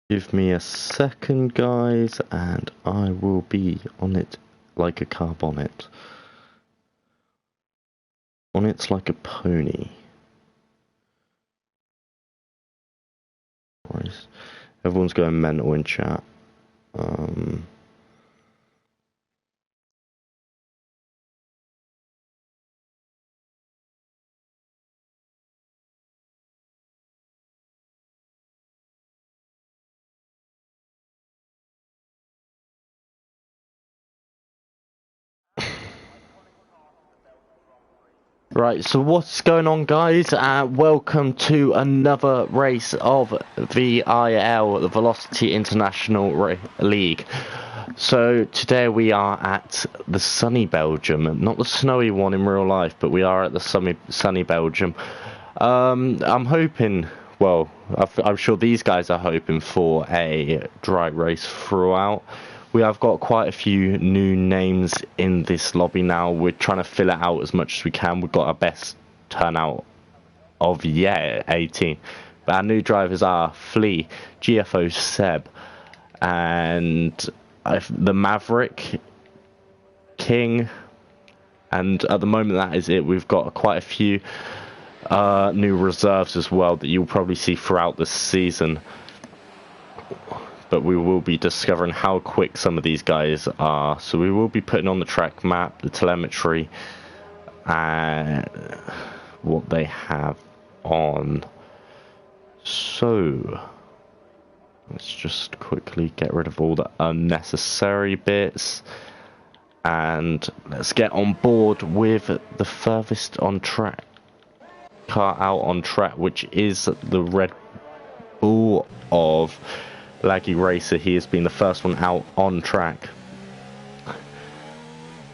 Give me a second, guys, and I will be on it like a car bonnet. On it like a pony. Right. Everyone's going mental in chat. Right, so what's going on, guys? Welcome to another race of VIL, the Velocity International League. So today we are at the sunny Belgium, not the snowy one in real life, but we are at the sunny Belgium. I'm hoping, well, I'm sure these guys are hoping for a dry race throughout. We have got quite a few new names in this lobby now. We're trying to fill it out as much as we can. We've got our best turnout of, 18. But our new drivers are Flea, GFO Seb, and the Maverick, King, and at the moment that is it. We've got quite a few new reserves as well that you'll probably see throughout the season. But we will be discovering how quick some of these guys are. So we will be putting on the track map, the telemetry, and what they have on. So let's just quickly get rid of all the unnecessary bits. And let's get on board with the furthest on track car out on track, which is the Red Bull of Laggy Racer. He has been the first one out on track.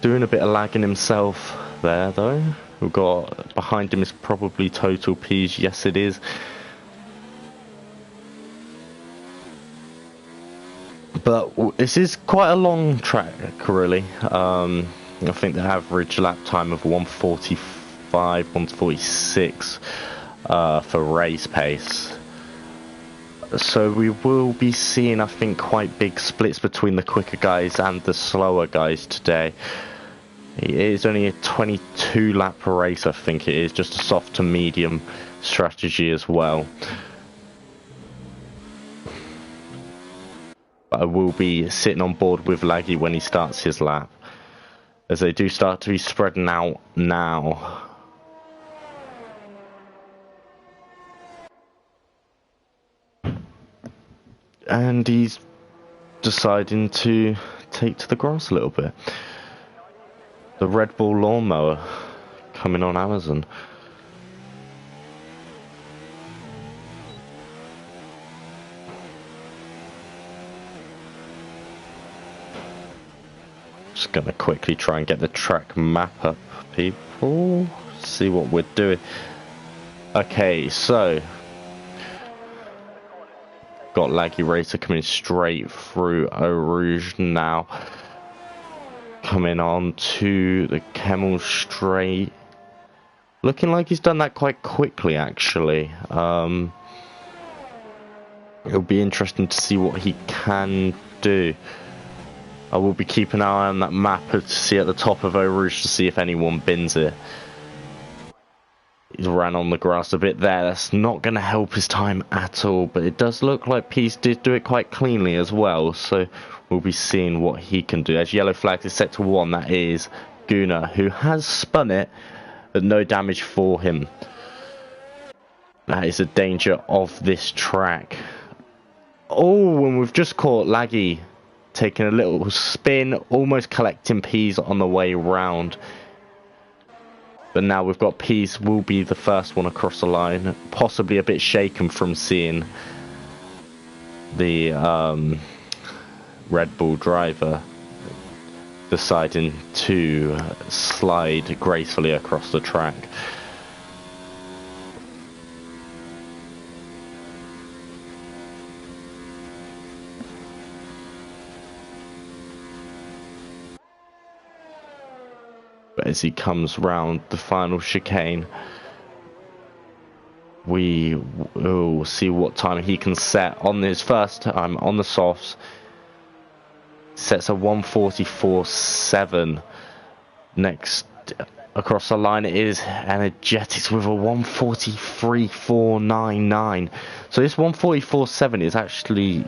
Doing a bit of lagging himself there, though. We've got behind him is probably Total P's. Yes, it is. But this is quite a long track, really. I think the average lap time of 145, 146 for race pace. So we will be seeing, I think, quite big splits between the quicker guys and the slower guys today. It is only a 22 lap race, I think it is, just a soft to medium strategy as well. But I will be sitting on board with Laggy when he starts his lap, as they do start to be spreading out now. And he's deciding to take to the grass a little bit. The Red Bull lawnmower coming on Amazon. Just gonna quickly try and get the track map up, people. See what we're doing. Okay, so got Laggy Racer coming straight through Eau Rouge now. Coming on to the Kemmel Straight. Looking like he's done that quite quickly, actually. It'll be interesting to see what he can do. I will be keeping an eye on that map to see at the top of Eau Rouge to see if anyone bins it. He's ran on the grass a bit there. That's not going to help his time at all, but it does look like Peace did do it quite cleanly as well, so we'll be seeing what he can do. As yellow flag is set to 1, that is Guna, who has spun it, but no damage for him. That is a danger of this track. Oh, and we've just caught Laggy taking a little spin, almost collecting Peas on the way round. But now we've got Peas will be the first one across the line, possibly a bit shaken from seeing the Red Bull driver deciding to slide gracefully across the track. But as he comes round the final chicane, We will see what time he can set on his first time on the softs. Sets a 1:44.7. Next across the line it is Energetics with a 1:43.499. So this 1:44.7 is actually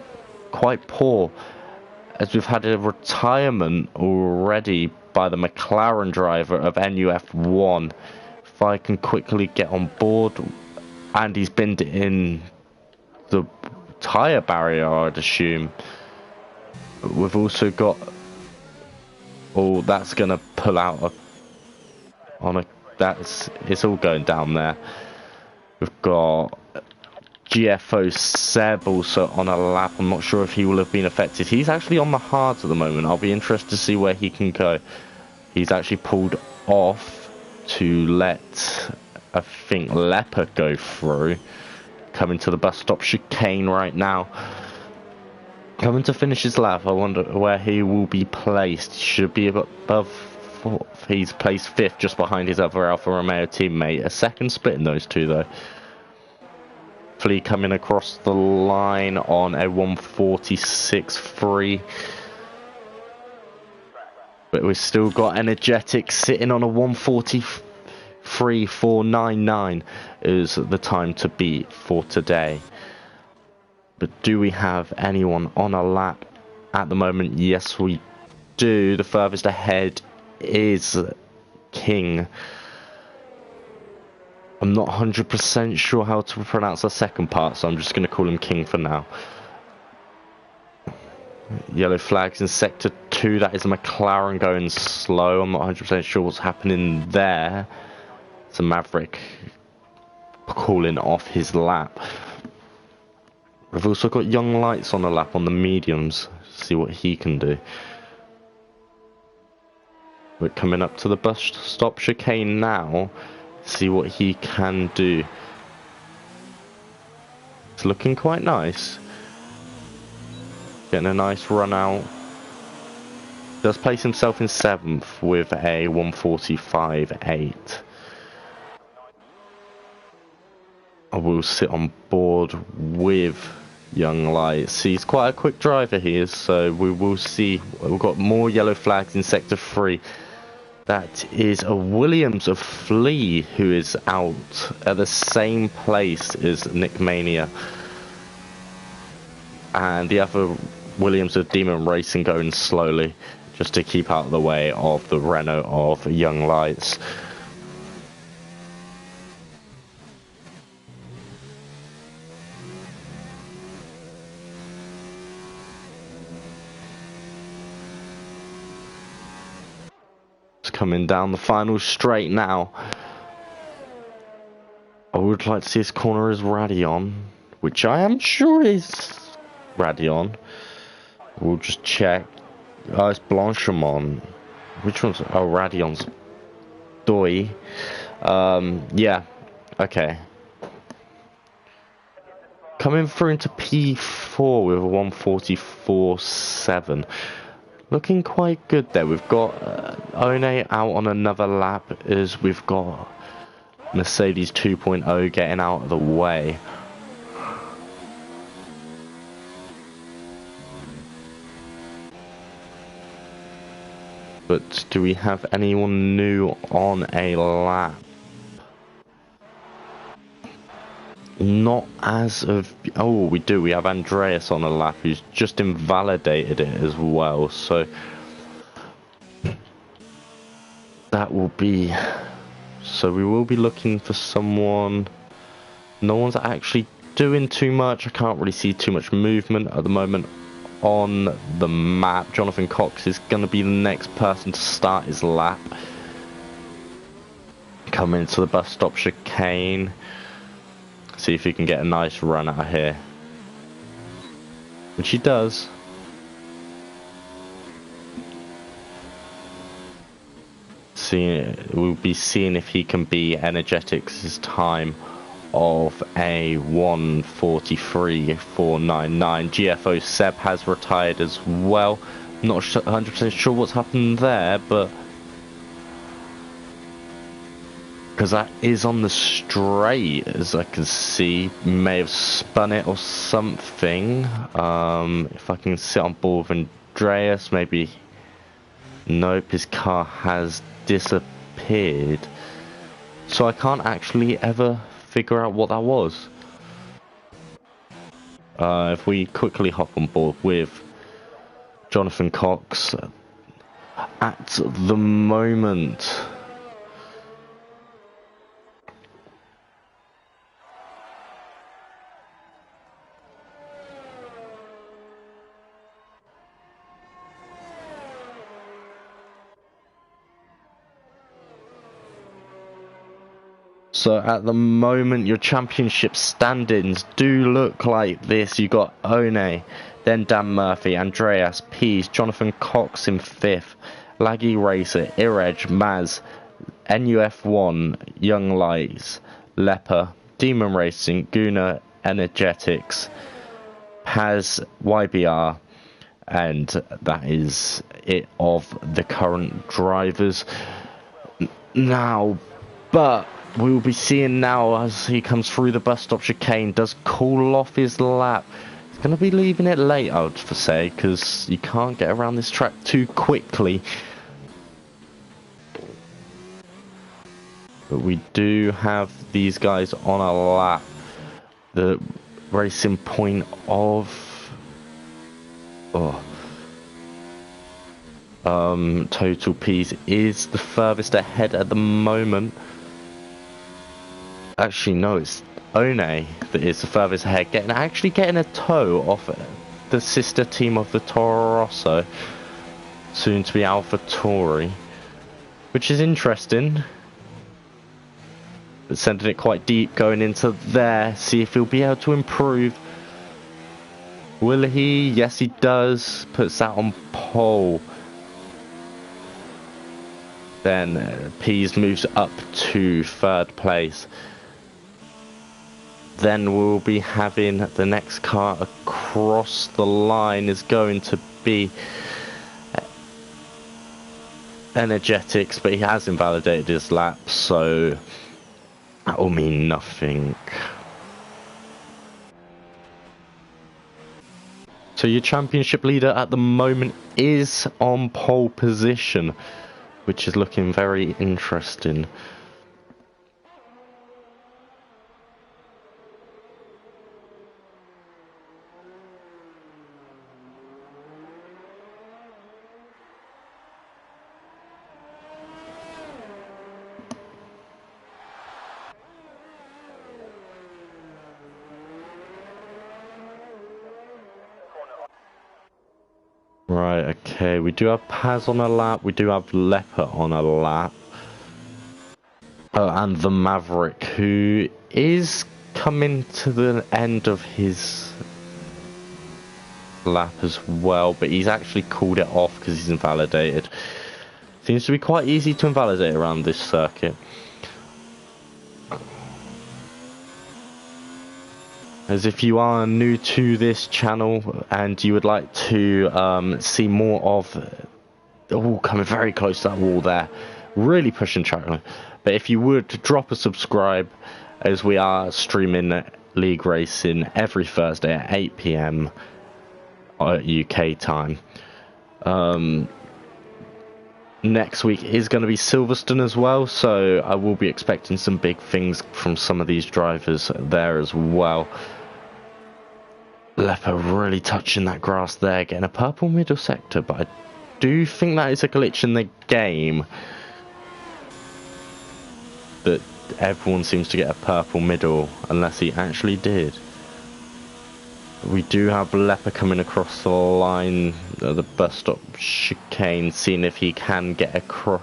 quite poor, as we've had a retirement already by the McLaren driver of NUF1. If I can quickly get on board, and he's been in the tyre barrier, I'd assume. We've also got, oh, that's gonna pull out it's all going down there. We've got GFO Seb also on a lap. I'm not sure if he will have been affected. He's actually on the hards at the moment. I'll be interested to see where he can go. He's actually pulled off to let, I think, Leopard go through. Coming to the bus stop chicane right now. Coming to finish his lap. I wonder where he will be placed. He should be above fourth. He's placed fifth, just behind his other Alfa Romeo teammate. A second split in those two, though. Flea coming across the line on a 1:46.3. But we've still got Energetic sitting on a 1:43.499 is the time to beat for today. But do we have anyone on a lap at the moment? Yes, we do. The furthest ahead is King. I'm not 100% sure how to pronounce the second part, so I'm just going to call him King for now. Yellow flags in sector 2. That is a McLaren going slow. I'm not 100% sure what's happening there. It's a Maverick calling off his lap. We've also got Young Lights on the lap on the mediums. See what he can do. We're coming up to the bus stop chicane now. See what he can do. It's looking quite nice. Getting a nice run out. Does place himself in 7th with a 1:45.8. I will sit on board with Young Lights. He's quite a quick driver, he is, so we will see. We've got more yellow flags in sector 3. That is a Williams of Flea who is out at the same place as Nick Mania. And the other Williams of Demon Racing going slowly, just to keep out of the way of the Renault of Young Lights. Coming down the final straight now. I would like to see his corner as Radion, which I am sure is Radion. We'll just check. Oh, it's Blanchimont. Which one's? Oh, Radion's Doi. Yeah. Okay. Coming through into P4 with a 1:44.7. Looking quite good there. We've got One out on another lap, as we've got Mercedes 2.0 getting out of the way. But do we have anyone new on a lap? Not as of... Oh, we do. We have Andreas on a lap who's just invalidated it as well. So that will be... So we will be looking for someone... No one's actually doing too much. I can't really see too much movement at the moment on the map. Jonathan Cox is going to be the next person to start his lap. Coming to the bus stop chicane. See if he can get a nice run out of here. Which he does. We'll be seeing if he can be Energetics' time of a 1:43.499. GFO Seb has retired as well. Not 100% sure what's happened there, but because that is on the straight, as I can see. May have spun it or something. If I can sit on board with Andreas, maybe. Nope, his car has disappeared. So I can't actually ever figure out what that was. If we quickly hop on board with Jonathan Cox, at the moment, your championship standings do look like this. You got One, then Dan Murphy, Andreas, Pease, Jonathan Cox in 5th, Laggy Racer, Ireg, Maz, NUF1, Young Lights, Leper, Demon Racing, Guna, Energetics, Paz, YBR, and that is it of the current drivers now. But we'll be seeing now as he comes through the bus stop chicane, does call off his lap. He's going to be leaving it late, I would say, because you can't get around this track too quickly. But we do have these guys on a lap. The racing point of Total Peas is the furthest ahead at the moment. Actually, no, it's One that is the furthest ahead, actually getting a tow off the sister team of the Toro Rosso, soon to be AlphaTauri, which is interesting. But sending it quite deep going into there, see if he'll be able to improve. Will he? Yes, he does. Puts that on pole. Then Pease moves up to 3rd place. Then we'll be having the next car across the line is going to be Energetics, but he has invalidated his lap, so that will mean nothing. So your championship leader at the moment is on pole position, which is looking very interesting. Right, okay, we do have Paz on a lap, we do have Leper on a lap. And the Maverick, who is coming to the end of his lap as well, but he's actually called it off because he's invalidated. Seems to be quite easy to invalidate around this circuit. As if you are new to this channel and you would like to see more of... Oh, coming very close to that wall there. Really pushing track line. But if you would, drop a subscribe, as we are streaming league racing every Thursday at 8 PM UK time. Next week is going to be Silverstone as well, so I will be expecting some big things from some of these drivers there as well. Leper really touching that grass there, getting a purple middle sector, but I do think that is a glitch in the game, that everyone seems to get a purple middle, unless he actually did. We do have Leper coming across the line, the bus stop chicane, seeing if he can get across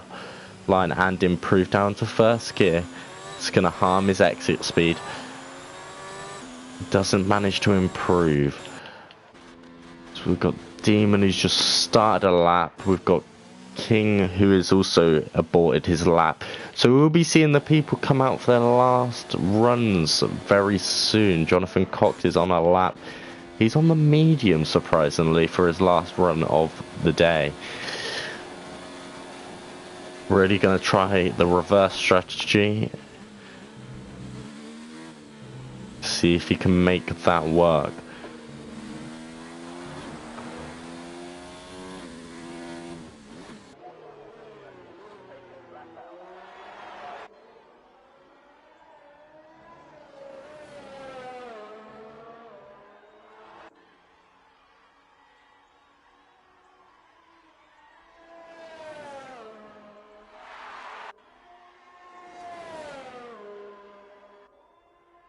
line and improve down to 1st gear. It's going to harm his exit speed. Doesn't manage to improve. So we've got Demon, who's just started a lap. We've got King, who has also aborted his lap. So we'll be seeing the people come out for their last runs very soon. Jonathan Cox is on a lap. He's on the medium, surprisingly, for his last run of the day. Really going to try the reverse strategy see if he can make that work.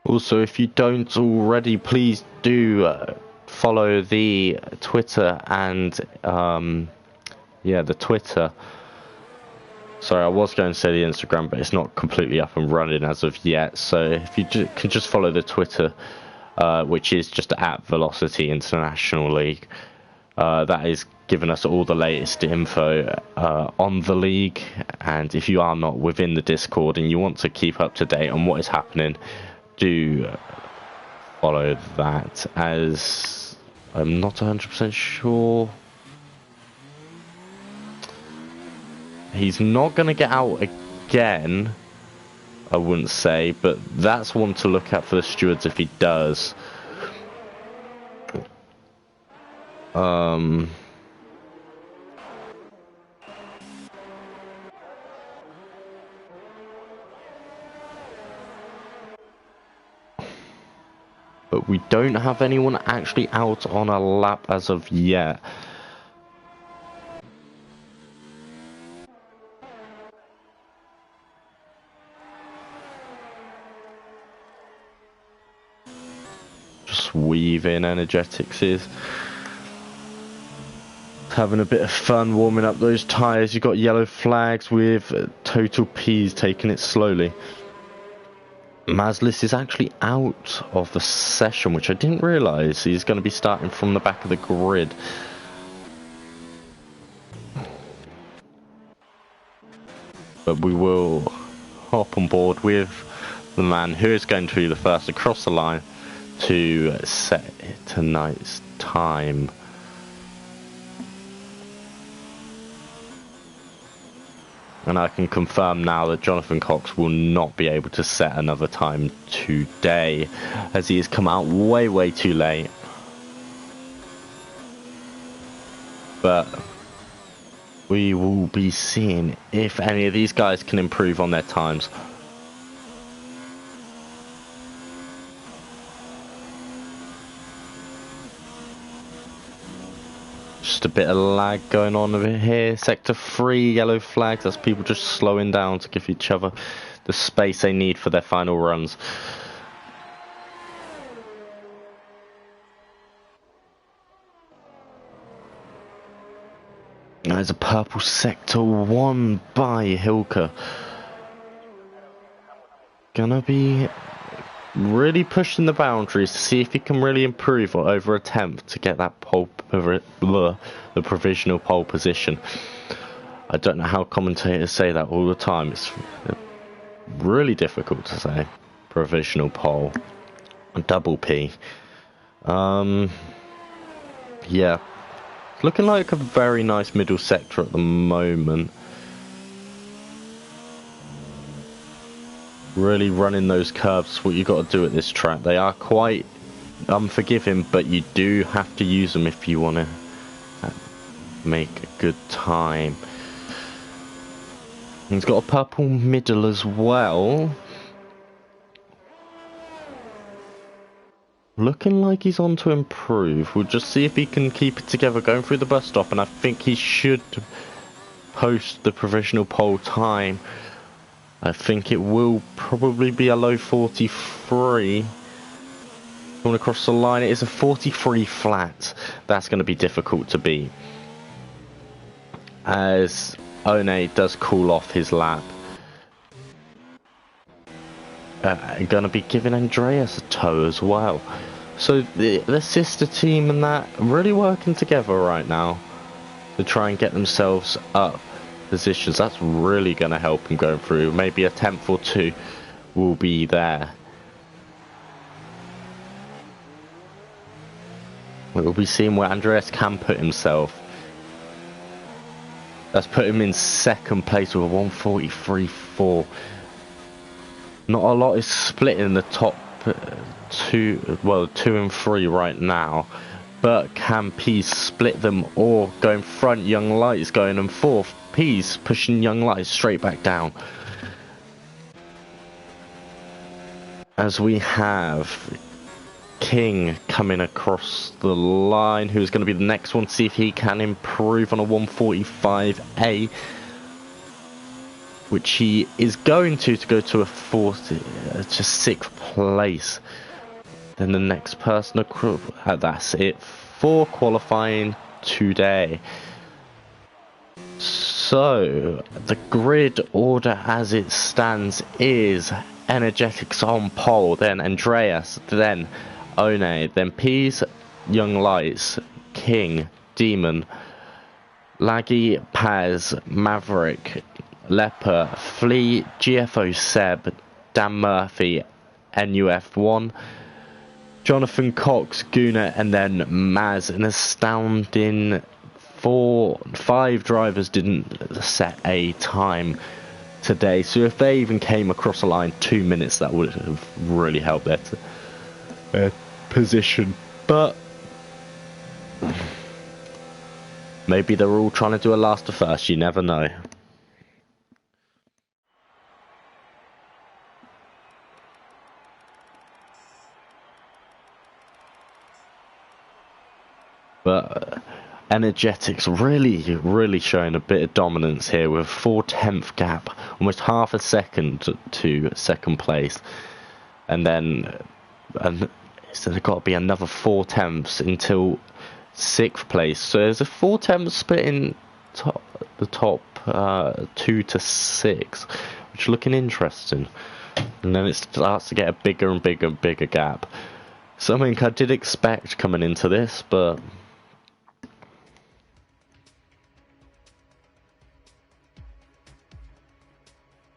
Also, if you don't already, please do follow the Twitter and yeah, the Twitter. Sorry, I was going to say the Instagram, but it's not completely up and running as of yet. So if you can just follow the Twitter, which is just at Velocity International League. That is giving us all the latest info on the league. And if you are not within the Discord and you want to keep up to date on what is happening, do follow that, as I'm not 100% sure. He's not going to get out again, I wouldn't say, but that's one to look at for the stewards if he does. But we don't have anyone actually out on a lap as of yet. Just weave in energetics is having a bit of fun warming up those tyres. You've got yellow flags with Total P's taking it slowly. Mazlis is actually out of the session, which I didn't realise. He's going to be starting from the back of the grid. But we will hop on board with the man who is going to be the first across the line to set tonight's time. And I can confirm now that Jonathan Cox will not be able to set another time today, as he has come out way too late. But we will be seeing if any of these guys can improve on their times. Just a bit of lag going on over here. Sector 3, yellow flags. That's people just slowing down to give each other the space they need for their final runs. There's a purple sector 1 by Hilker. Gonna be really pushing the boundaries to see if he can really improve or over attempt to get that the provisional pole position. I don't know how commentators say that all the time. It's really difficult to say. Provisional pole. Double P. Yeah. It's looking like a very nice middle sector at the moment. Really running those curves, what you got to do at this track. They are quite unforgiving, but you do have to use them if you want to make a good time. He's got a purple middle as well. Looking like he's on to improve. We'll just see if he can keep it together going through the bus stop, and I think he should post the provisional pole time. I think it will probably be a low 43. Going across the line, it is a 43 flat. That's going to be difficult to beat, as One does cool off his lap. Going to be giving Andreas a tow as well. So the sister team and that really working together right now to try and get themselves up positions. That's really going to help them going through. Maybe a 10th or 2 will be there. We'll be seeing where Andreas can put himself. That's put him in second place with a 143.4. Not a lot is split in the top two and three right now. But can Pease split them or go in front? Young Lights going in fourth. Pease pushing Young Lights straight back down. As we have King coming across the line, who's going to be the next one to see if he can improve on a 145A, which he is going to go to a fourth, to sixth place. Then the next person, that's it for qualifying today. So the grid order as it stands is Energetics on pole, then Andreas, then One, then Pease, Young Lights, King, Demon, Laggy, Paz, Maverick, Leper, Flea, GFO Seb, Dan Murphy, NUF1, Jonathan Cox, Guna, and then Maz. An astounding 5 drivers didn't set a time today, so if they even came across the line 2 minutes, that would have really helped their position. But maybe they're all trying to do a last to first, you never know. But Energetics really showing a bit of dominance here with 4/10 gap, almost half a second to second place, and so there's got to be another 4/10 until sixth place. So there's a 4/10 split in the top 2 to 6, which is looking interesting, and then it starts to get a bigger and bigger gap. Something I did expect coming into this, but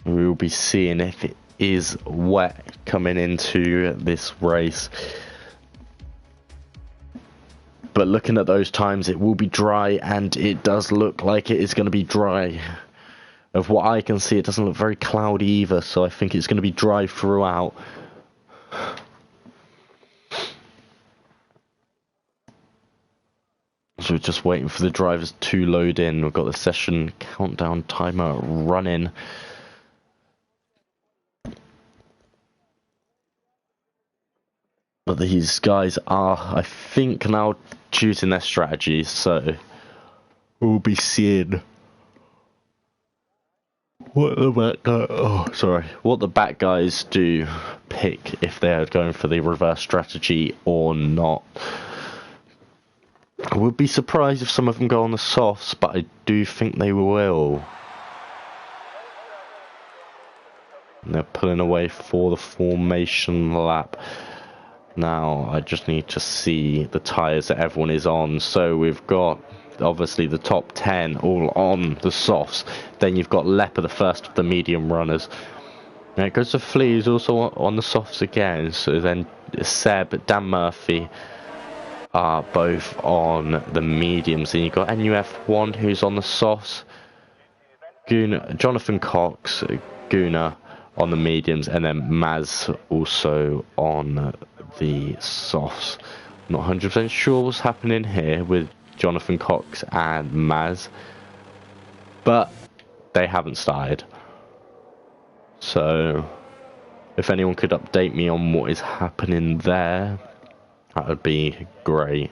we will be seeing if it is wet coming into this race. But looking at those times, it will be dry, and it does look like it is going to be dry. Of what I can see, it doesn't look very cloudy either, so I think it's going to be dry throughout. So we're just waiting for the drivers to load in. We've got the session countdown timer running. But these guys are, I think, now choosing their strategies, so we'll be seeing what the back guys do pick, if they're going for the reverse strategy or not. I would be surprised if some of them go on the softs, but I do think they will. And they're pulling away for the formation lap. Now I just need to see the tyres that everyone is on. So we've got obviously the top 10 all on the softs. Then you've got Leper, the first of the medium runners. Now it goes to Flea, who's also on the softs again. So then Seb, Dan Murphy are both on the mediums. And you've got NUF1, who's on the softs. Jonathan Cox, Guna on the mediums, and then Maz also on the softs. Not 100% sure what's happening here with Jonathan Cox and Maz, but they haven't started. So if anyone could update me on what is happening there, that would be great.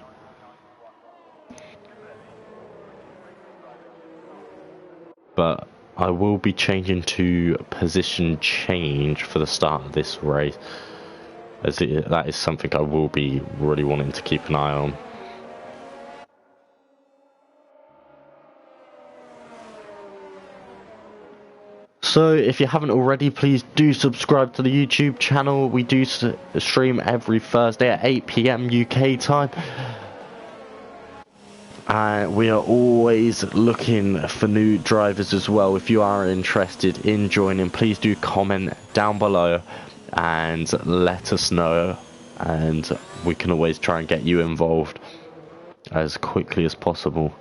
But I will be changing to position change for the start of this race, as that is something I will be really wanting to keep an eye on. So if you haven't already, please do subscribe to the YouTube channel. We do stream every Thursday at 8 PM UK time. We are always looking for new drivers as well. If you are interested in joining, please do comment down below and let us know, and we can always try and get you involved as quickly as possible.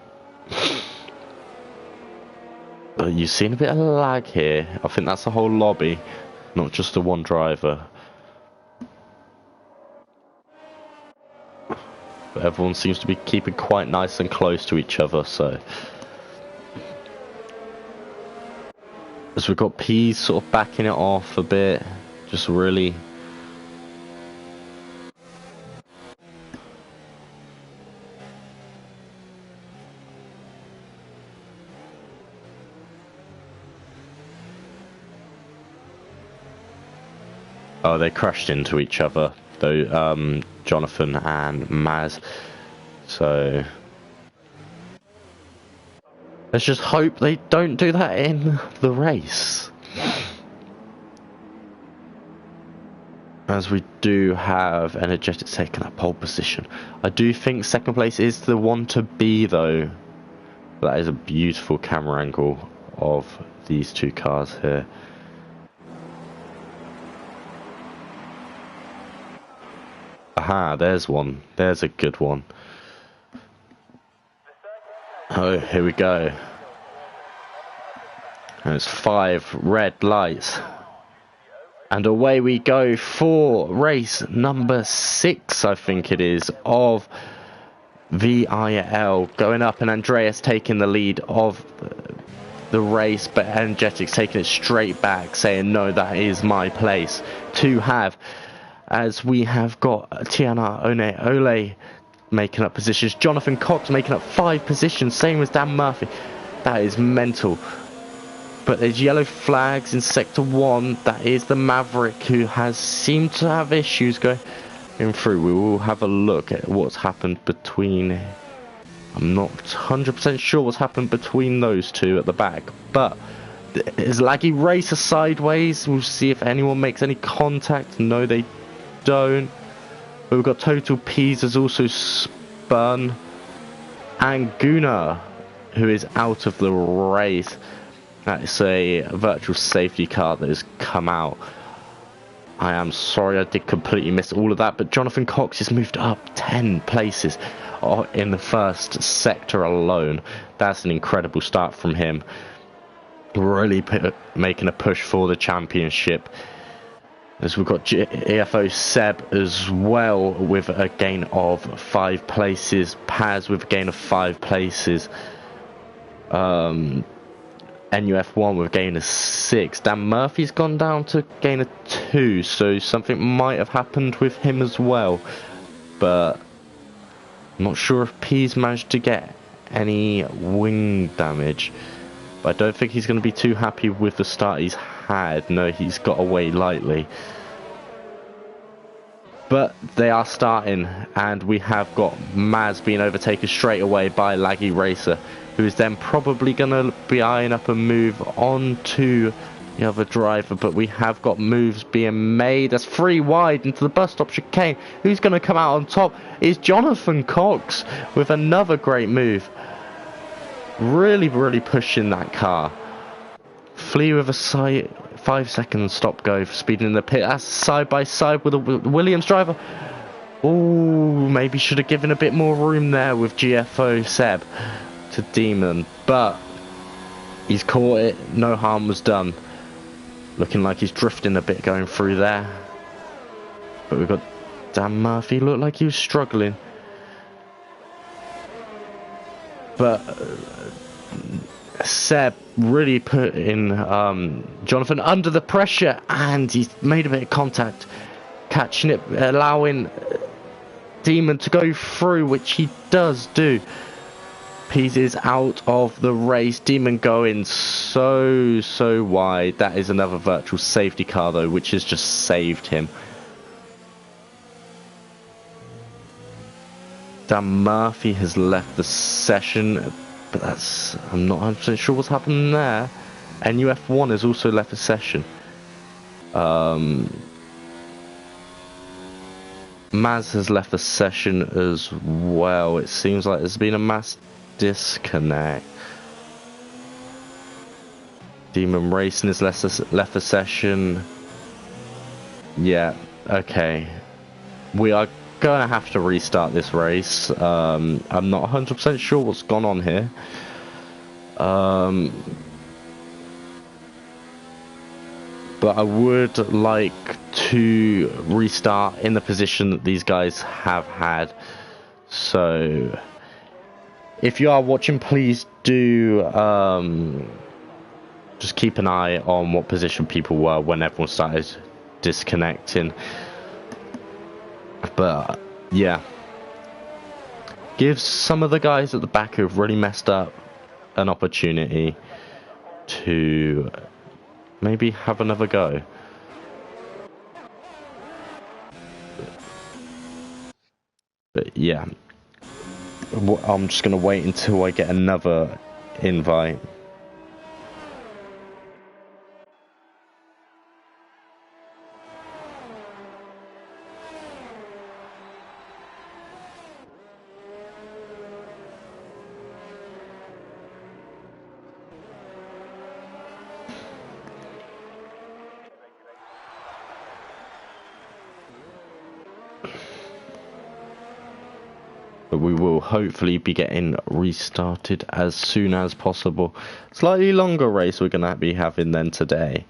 But you've seen a bit of lag here. I think that's the whole lobby, not just the one driver. Everyone seems to be keeping quite nice and close to each other, so. As we've got Peas sort of backing it off a bit, just really. Oh, they crashed into each other, though, Jonathan and Maz. So let's just hope they don't do that in the race. As we do have Energetics taking that pole position. I do think second place is the one to be, though. That is a beautiful camera angle of these two cars here. Aha, there's one. There's a good one. Oh, here we go. There's 5 red lights. And away we go for race number 6, I think it is, of VIL. Going up, and Andreas taking the lead of the race, but Energetics taking it straight back, saying, no, that is my place to have. As we have got Tiana Ole making up positions. Jonathan Cox making up 5 positions, same as Dan Murphy. That is mental. But there's yellow flags in Sector 1. That is the Maverick, who has seemed to have issues going through. We will have a look at what's happened between... I'm not 100% sure what's happened between those two at the back. But is Laggy Racer sideways? We'll see if anyone makes any contact. No, they don't. But we've got Total Peas has also spun. And Gunnar, who is out of the race. That is a virtual safety car that has come out. I am sorry, I did completely miss all of that. But Jonathan Cox has moved up 10 places in the first sector alone. That's an incredible start from him. Really making a push for the championship. As we've got EFO Seb as well with a gain of 5 places. Paz with a gain of 5 places. NUF1 with a gain of 6. Dan Murphy's gone down to gain of 2. So something might have happened with him as well. But I'm not sure if P's managed to get any wing damage. But I don't think he's going to be too happy with the start he's had. No, he's got away lightly. But they are starting, and we have got Maz being overtaken straight away by Laggy Racer, who is then probably going to be eyeing up a move on to the other driver. But we have got moves being made. That's 3 wide into the bus stop chicane. Who's going to come out on top is Jonathan Cox with another great move. Really, really pushing that car. Flea with a 5-second stop go for speeding in the pit. That's side by side with a Williams driver. Oh, maybe should have given a bit more room there with GFO Seb to Demon. But he's caught it. No harm was done. Looking like he's drifting a bit going through there. But we've got Dan Murphy. Looked like he was struggling. But Seb really put in Jonathan under the pressure, and he's made a bit of contact, catching it, allowing Demon to go through, which he does do. Pease is out of the race. Demon going so wide. That is another virtual safety car though, which has just saved him. Dan Murphy has left the session, but I'm not 100% sure what's happened there. NUF1 has also left the session. Maz has left the session as well. It seems like there's been a mass disconnect. Demon Racing has left the session. Yeah, okay. We are gonna have to restart this race. I'm not 100% sure what's gone on here. But I would like to restart in the position that these guys have had. So if you are watching, please do just keep an eye on what position people were when everyone started disconnecting. But yeah, gives some of the guys at the back who've really messed up an opportunity to maybe have another go. But yeah, I'm just gonna wait until I get another invite. But we will hopefully be getting restarted as soon as possible. Slightly longer race we're gonna be having then today.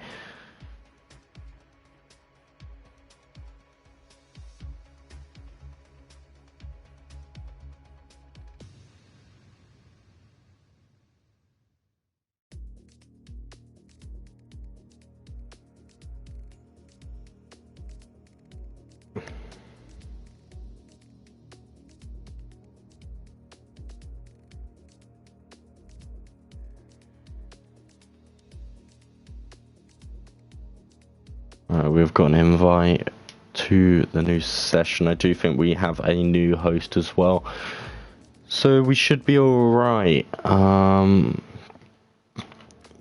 We've got an invite to the new session. I do think we have a new host as well, so we should be alright.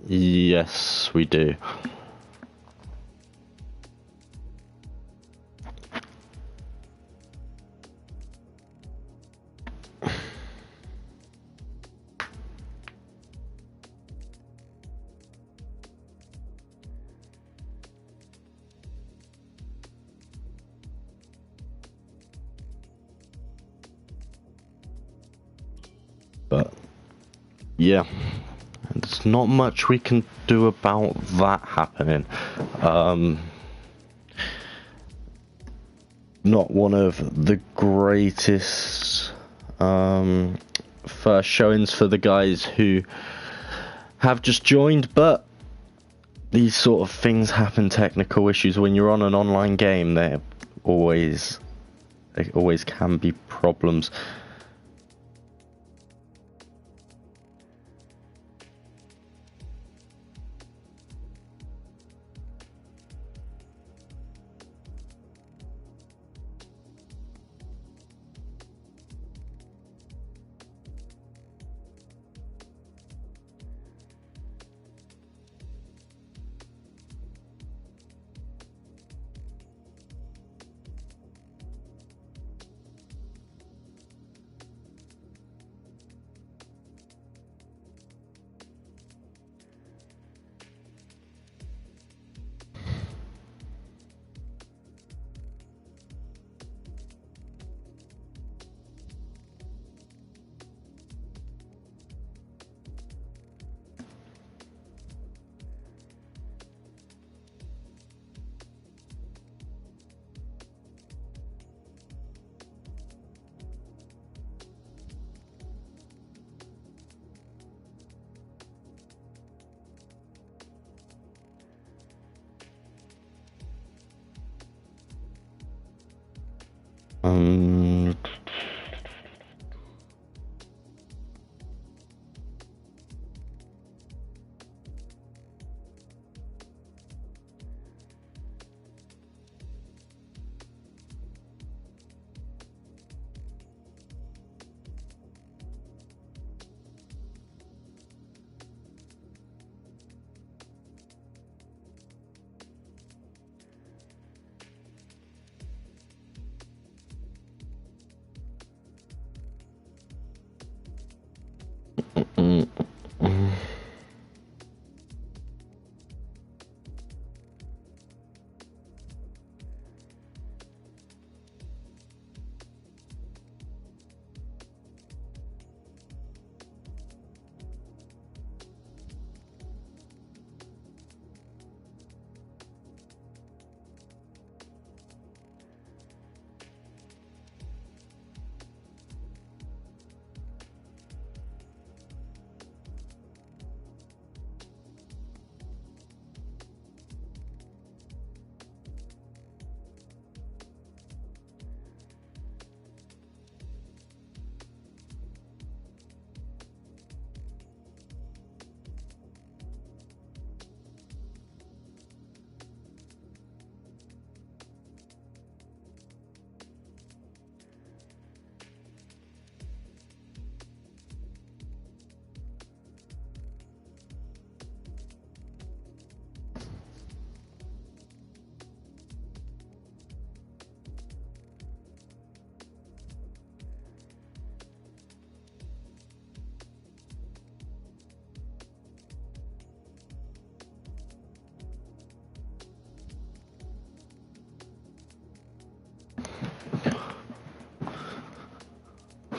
Yes, we do. But yeah, there's not much we can do about that happening. Not one of the greatest first showings for the guys who have just joined, but these sort of things happen. Technical issues when you're on an online game, there always can be problems.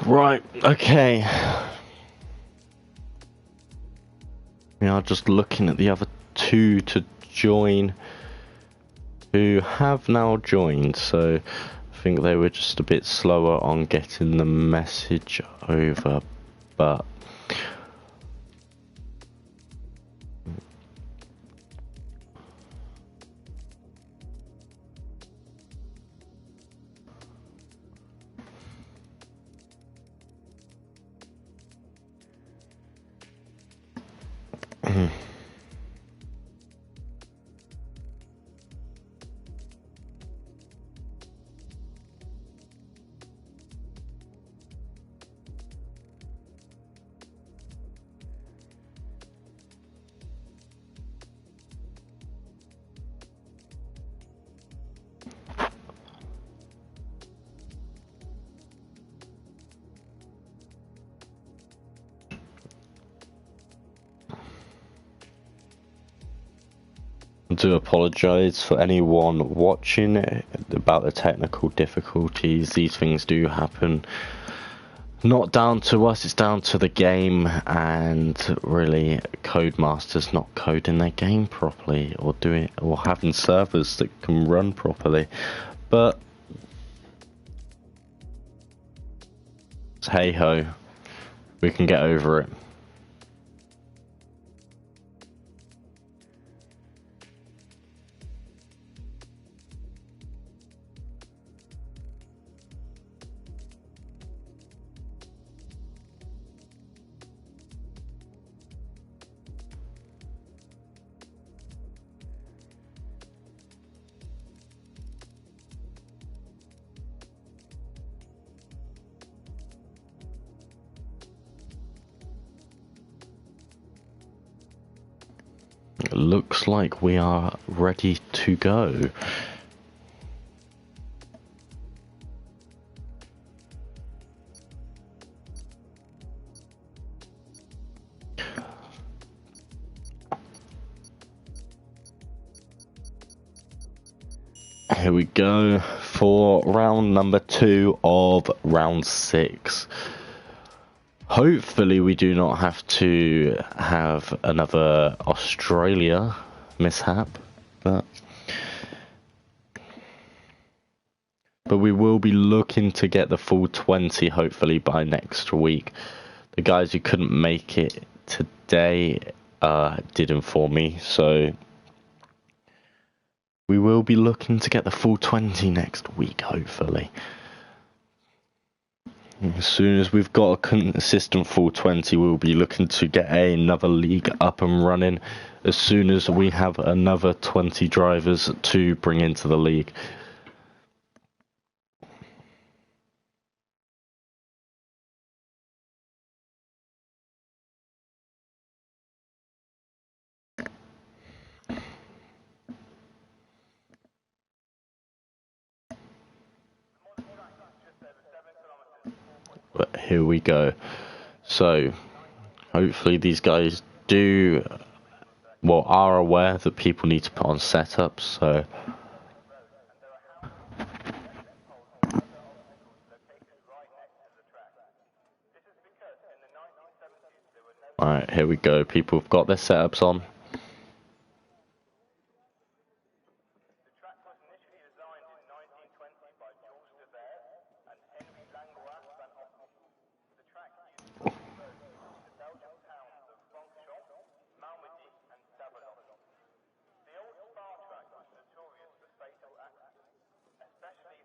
Right, okay. We are just looking at the other two to join, who have now joined, so I think they were just a bit slower on getting the message over, but I do apologise for anyone watching about the technical difficulties. These things do happen. Not down to us, it's down to the game, and really Codemasters not coding their game properly or having servers that can run properly. But hey ho, we can get over it. It looks like we are ready to go. Here we go for round number 2 of round 6. Hopefully we do not have to have another Australia mishap, but we will be looking to get the full 20 hopefully by next week. The guys who couldn't make it today did inform me, so we will be looking to get the full 20 next week hopefully. As soon as we've got a consistent full 20, we'll be looking to get another league up and running as soon as we have another 20 drivers to bring into the league. But here we go. So hopefully these guys are aware that people need to put on setups, so alright, here we go. People have got their setups on.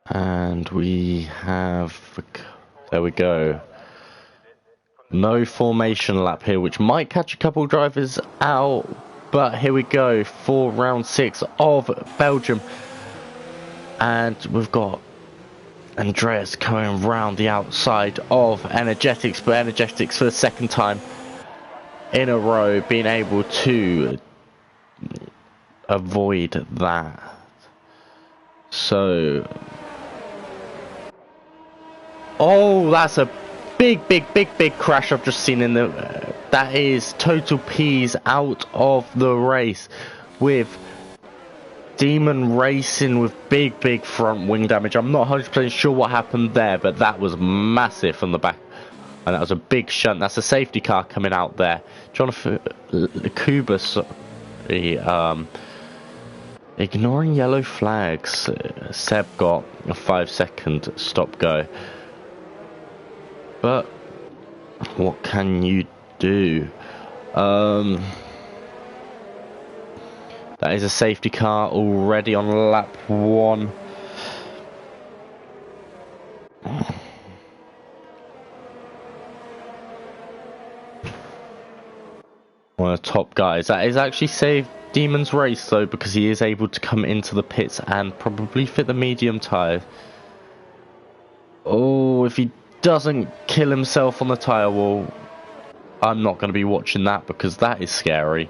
And we have, there we go. No formation lap here, which might catch a couple drivers out, but here we go for round 6 of Belgium. And we've got Andreas coming round the outside of Energetics, but Energetics for the second time in a row being able to avoid that. So, oh, that's a big crash I've just seen in the... that is Total P's out of the race with Demon Racing with big front wing damage. I'm not 100% sure what happened there, but that was massive from the back And that was a big shunt. That's a safety car coming out there. Jonathan Kuba, sorry, ignoring yellow flags. Seb got a 5-second stop go. But what can you do? That is a safety car already on lap 1. One of the top guys. That is actually saved Demon's race though, because he is able to come into the pits and probably fit the medium tyre. Oh, if he doesn't kill himself on the tyre wall, I'm not going to be watching that, because that is scary.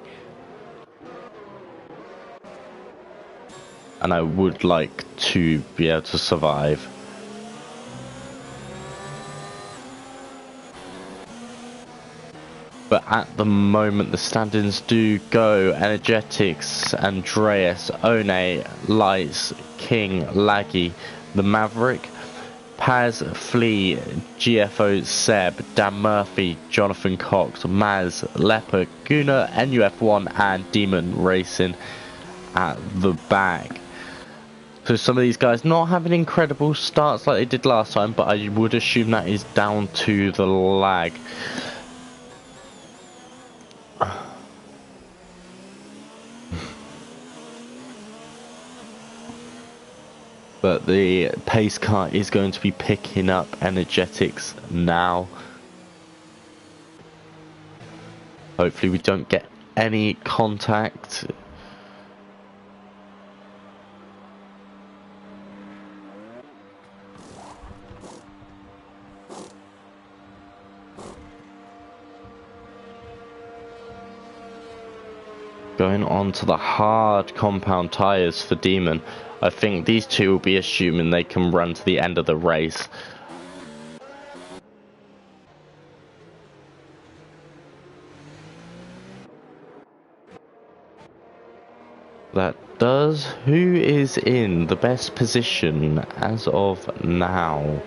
And I would like to be able to survive. But at the moment the standings do go: Energetics, Andreas, One, Lights, King, Laggy, the Maverick, Paz, Flea, GFO, Seb, Dan Murphy, Jonathan Cox, Maz, Leopard, Guna, NUF1 and Demon Racing at the back. So some of these guys not having incredible starts like they did last time, but I would assume that is down to the lag. But the pace car is going to be picking up Energetics now. Hopefully we don't get any contact. Going on to the hard compound tyres for Demon. I think these two will be assuming they can run to the end of the race. That does. Who is in the best position as of now?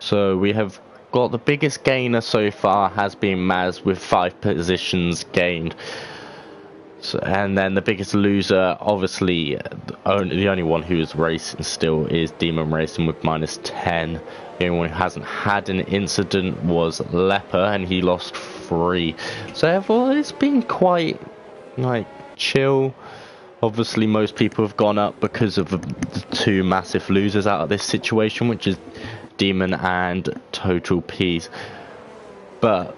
So we have got the biggest gainer so far has been Maz with 5 positions gained. So, and then the biggest loser, obviously, the only one who is racing still is Demon Racing with -10. The only one who hasn't had an incident was Leper, and he lost 3. So therefore, it's been quite like chill. Obviously, most people have gone up because of the 2 massive losers out of this situation, which is Demon and Total Peace. But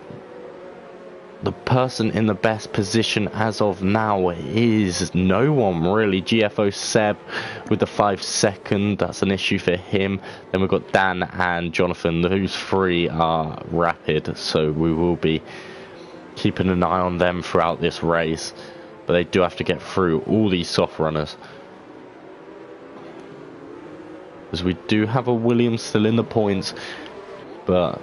the person in the best position as of now is no one really. GFO Seb with the 5-second, that's an issue for him. Then we've got Dan and Jonathan, those 3 are rapid, so we will be keeping an eye on them throughout this race. But they do have to get through all these soft runners. As we do have a Williams still in the points, but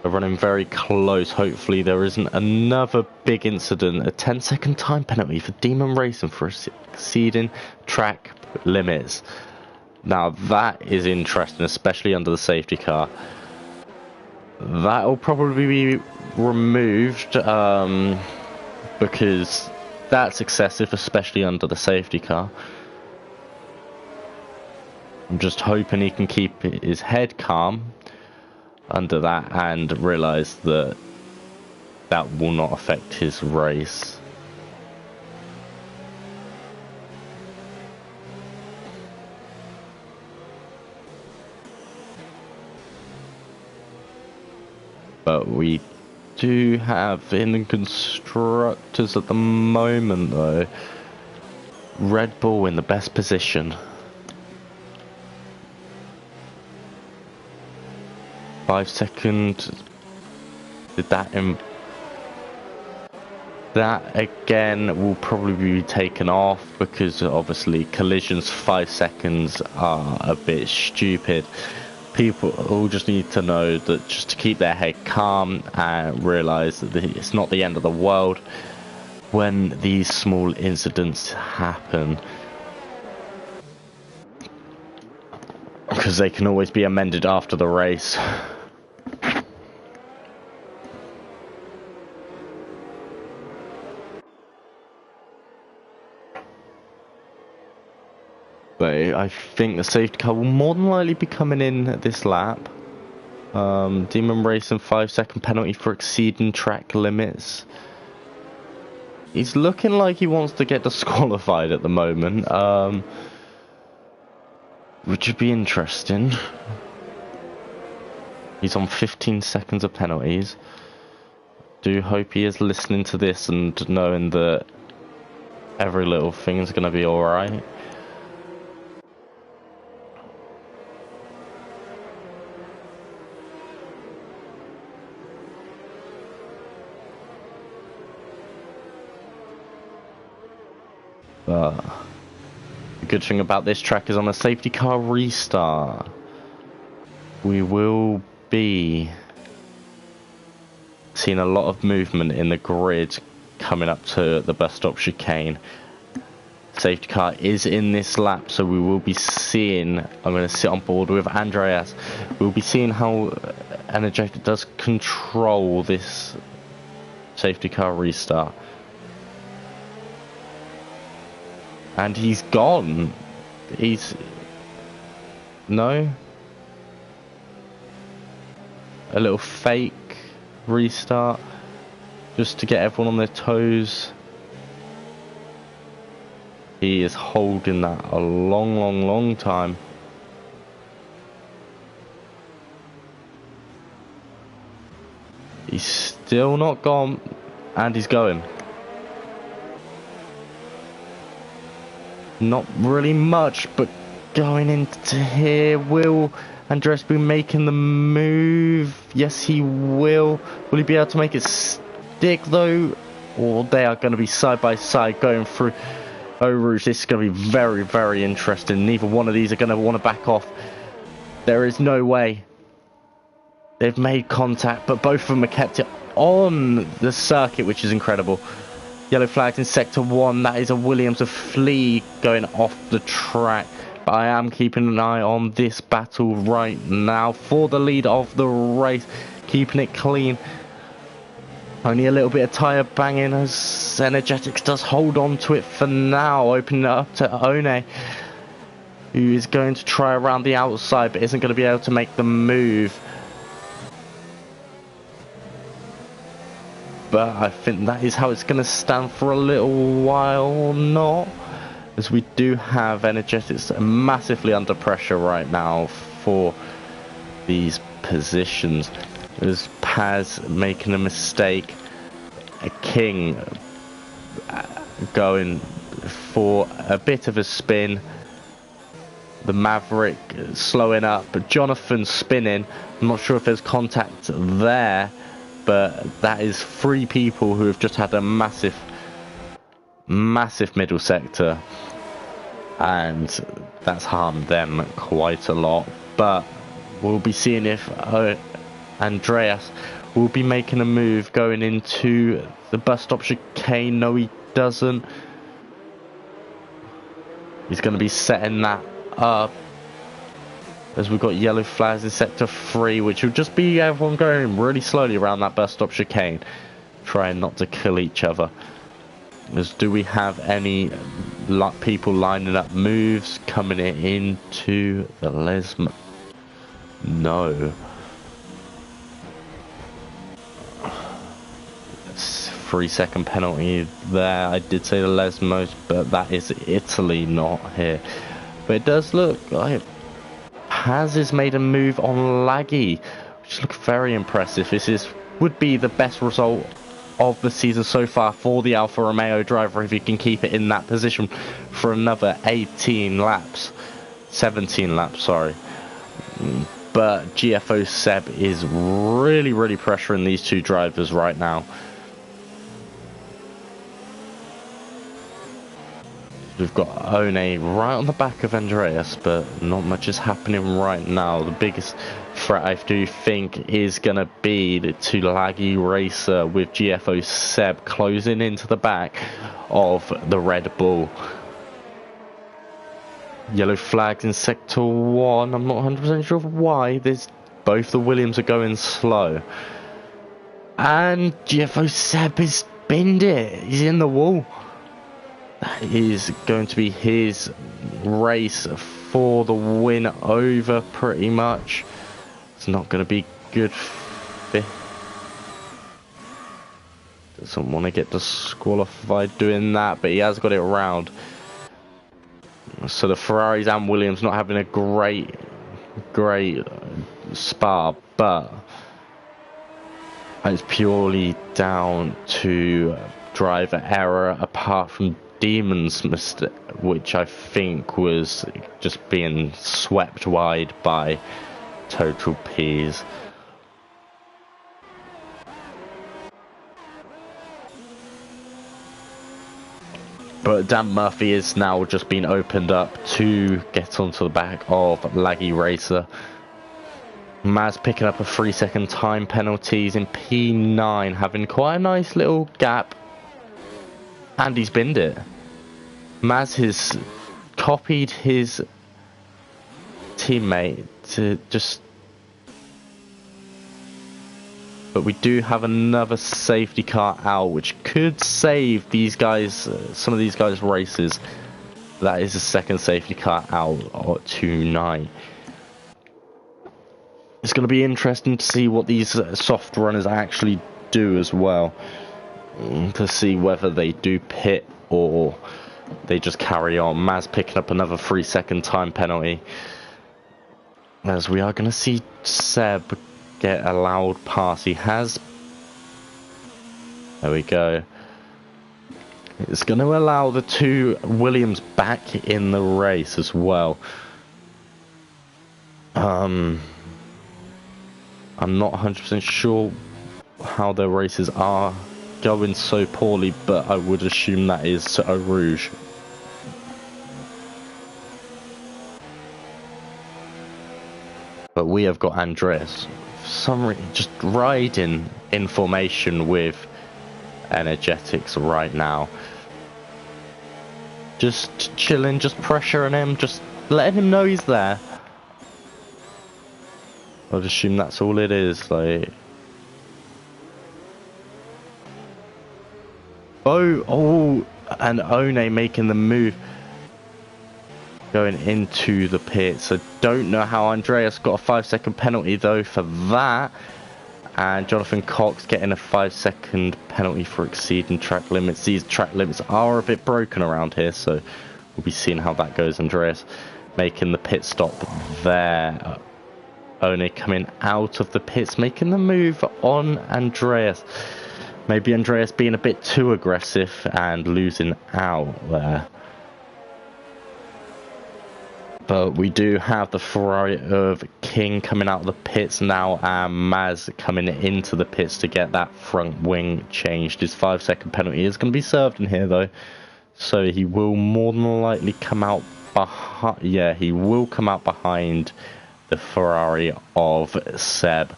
they're running very close. Hopefully there isn't another big incident. A 10-second time penalty for Demon Racing for exceeding track limits. Now that is interesting, especially under the safety car. That will probably be removed because that's excessive, especially under the safety car. I'm just hoping he can keep his head calm under that and realise that that will not affect his race. But we do have in the constructors at the moment though, Red Bull in the best position. 5-second. Did that that again will probably be taken off because obviously collisions 5 seconds are a bit stupid. People all just need to know that just to keep their head calm and realise that it's not the end of the world when these small incidents happen. because they can always be amended after the race. But I think the safety car will more than likely be coming in at this lap. Demon Racing 5-second penalty for exceeding track limits. He's looking like he wants to get disqualified at the moment, which would be interesting. He's on 15 seconds of penalties. Do hope he is listening to this and knowing that every little thing is going to be alright. But the good thing about this track is on a safety car restart, we will be seeing a lot of movement in the grid coming up to the bus stop chicane. Safety car is in this lap, so we will be seeing, I'm going to sit on board with Andreas, we'll be seeing how Energetic does control this safety car restart. And he's gone. No? A little fake restart just to get everyone on their toes. He is holding that a long time. He's still not gone, and he's going. Not really much, but going into here, will Andres be making the move? Yes, he will. Will he be able to make it stick though? Or they are going to be side by side going through Eau Rouge. This is going to be very interesting. Neither one of these are going to want to back off. There is no way. They've made contact, but both of them have kept it on the circuit, which is incredible. Yellow flags in sector 1. That is a Williams of Flea going off the track. But I am keeping an eye on this battle right now for the lead of the race. Keeping it clean. Only a little bit of tyre banging as Energetics does hold on to it for now. Opening it up to One, who is going to try around the outside but isn't going to be able to make the move. But I think that is how it's going to stand for a little while or not. As we do have Energetics massively under pressure right now for these positions. As Paz making a mistake. A King going for a bit of a spin. The Maverick slowing up. But Jonathan spinning. I'm not sure if there's contact there. But that is 3 people who have just had a massive middle sector, and that's harmed them quite a lot. But we'll be seeing if Andreas will be making a move going into the bus stop chicane. No, he doesn't. He's going to be setting that up. As we've got yellow flags in sector 3, which will just be everyone going really slowly around that bus stop chicane, trying not to kill each other. As do we have any people lining up moves coming into the Lesmo? No. 3-second penalty there. I did say the Lesmos, but that is Italy, not here. But it does look like Has made a move on Laggy, which looks very impressive. This would be the best result of the season so far for the Alfa Romeo driver if he can keep it in that position for another 17 laps, sorry. But GFO Seb is really pressuring these two drivers right now. We've got One right on the back of Andreas, but not much is happening right now. The biggest threat I do think is going to be the Tulagi Racer with GFO Seb closing into the back of the Red Bull. Yellow flags in sector 1. I'm not 100% sure why. Both the Williams are going slow. And GFO Seb has binned it. He's in the wall. That is going to be his race for the win over, pretty much. It's not going to be good. Doesn't want to get disqualified doing that, but he has got it around. So the Ferraris and Williams not having a great spar, but it's purely down to driver error, apart from Demon's mistake, which I think was just being swept wide by Total P's. But Dan Murphy is now just been opened up to get onto the back of Laggy Racer. Maz picking up a 3-second time penalties in P9, having quite a nice little gap. And he's binned it. Maz has copied his teammate to just... But we do have another safety car out, which could save these guys, some of these guys' races. That is the second safety car out at 2-9. It's going to be interesting to see what these soft runners actually do as well. To see whether they do pit or they just carry on. Maz picking up another 3-second time penalty. As we are going to see Seb get a loud pass. He has. There we go. It's going to allow the two Williams back in the race as well. I'm not 100% sure how their races are going so poorly, but I would assume that is Eau Rouge. But we have got Andreas. For some reason, just riding in formation with Energetics right now. Just chilling, just pressuring him, just letting him know he's there. I'd assume that's all it is, like... Oh, and One making the move. Going into the pits. I don't know how Andreas got a 5-second penalty though for that. And Jonathan Cox getting a 5-second penalty for exceeding track limits. These track limits are a bit broken around here, so we'll be seeing how that goes. Andreas making the pit stop there. One coming out of the pits, making the move on Andreas. Maybe Andreas being a bit too aggressive and losing out there. But we do have the Ferrari of King coming out of the pits now, and Maz coming into the pits to get that front wing changed. His 5-second penalty is going to be served in here though, so he will more than likely come out behind. Yeah, he will come out behind the Ferrari of Seb.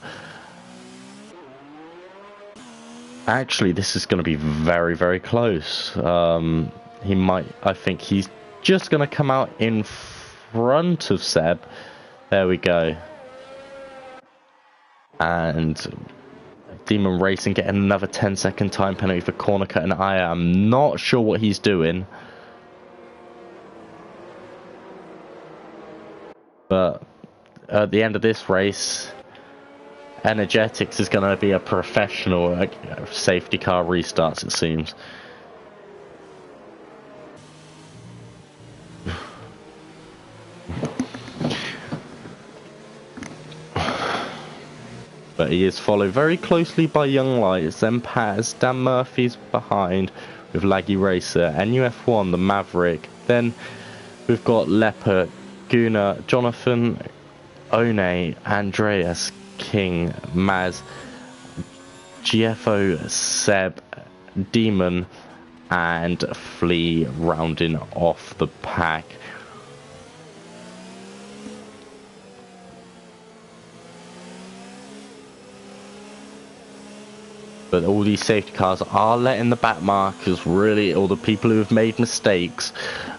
Actually, this is going to be very, very close. I think he's just going to come out in front of Seb. There we go. And Demon Racing getting another 10-second time penalty for corner cut, and I am not sure what he's doing. But at the end of this race, Energetics is going to be a professional safety car restarts, it seems. But he is followed very closely by Young Lights, then Paz, Dan Murphy's behind with Laggy Racer, NUF1, the Maverick, then we've got Leopard, Guna, Jonathan, One, Andreas, King, Maz, GFO, Seb, Demon, and Flea rounding off the pack. But all these safety cars are letting the back markers really, all the people who have made mistakes,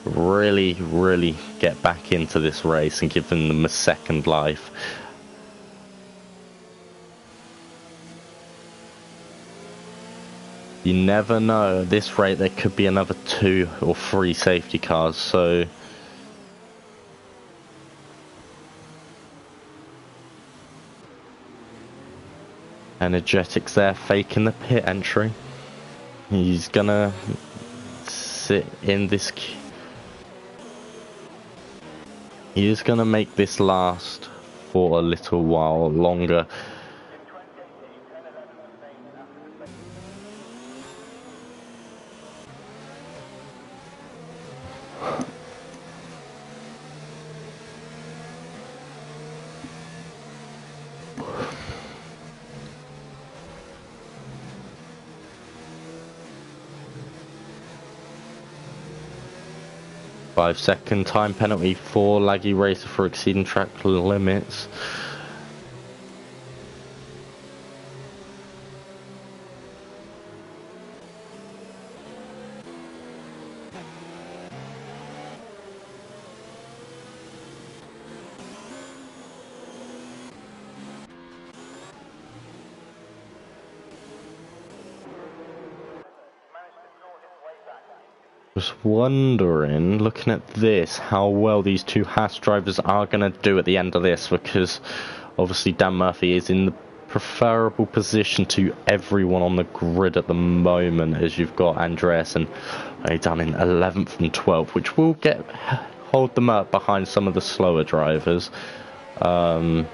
really get back into this race and giving them a second life. You never know. At this rate, there could be another 2 or 3 safety cars, so... Energetics there, faking the pit entry. He's gonna sit in this... He is gonna make this last for a little while longer. Five-second time penalty for laggy racer for exceeding track limits. Just wondering, looking at this, how well these 2 Haas drivers are going to do at the end of this, because obviously Dan Murphy is in the preferable position to everyone on the grid at the moment, as you've got Andreas and down in 11th and 12th, which will hold them up behind some of the slower drivers. But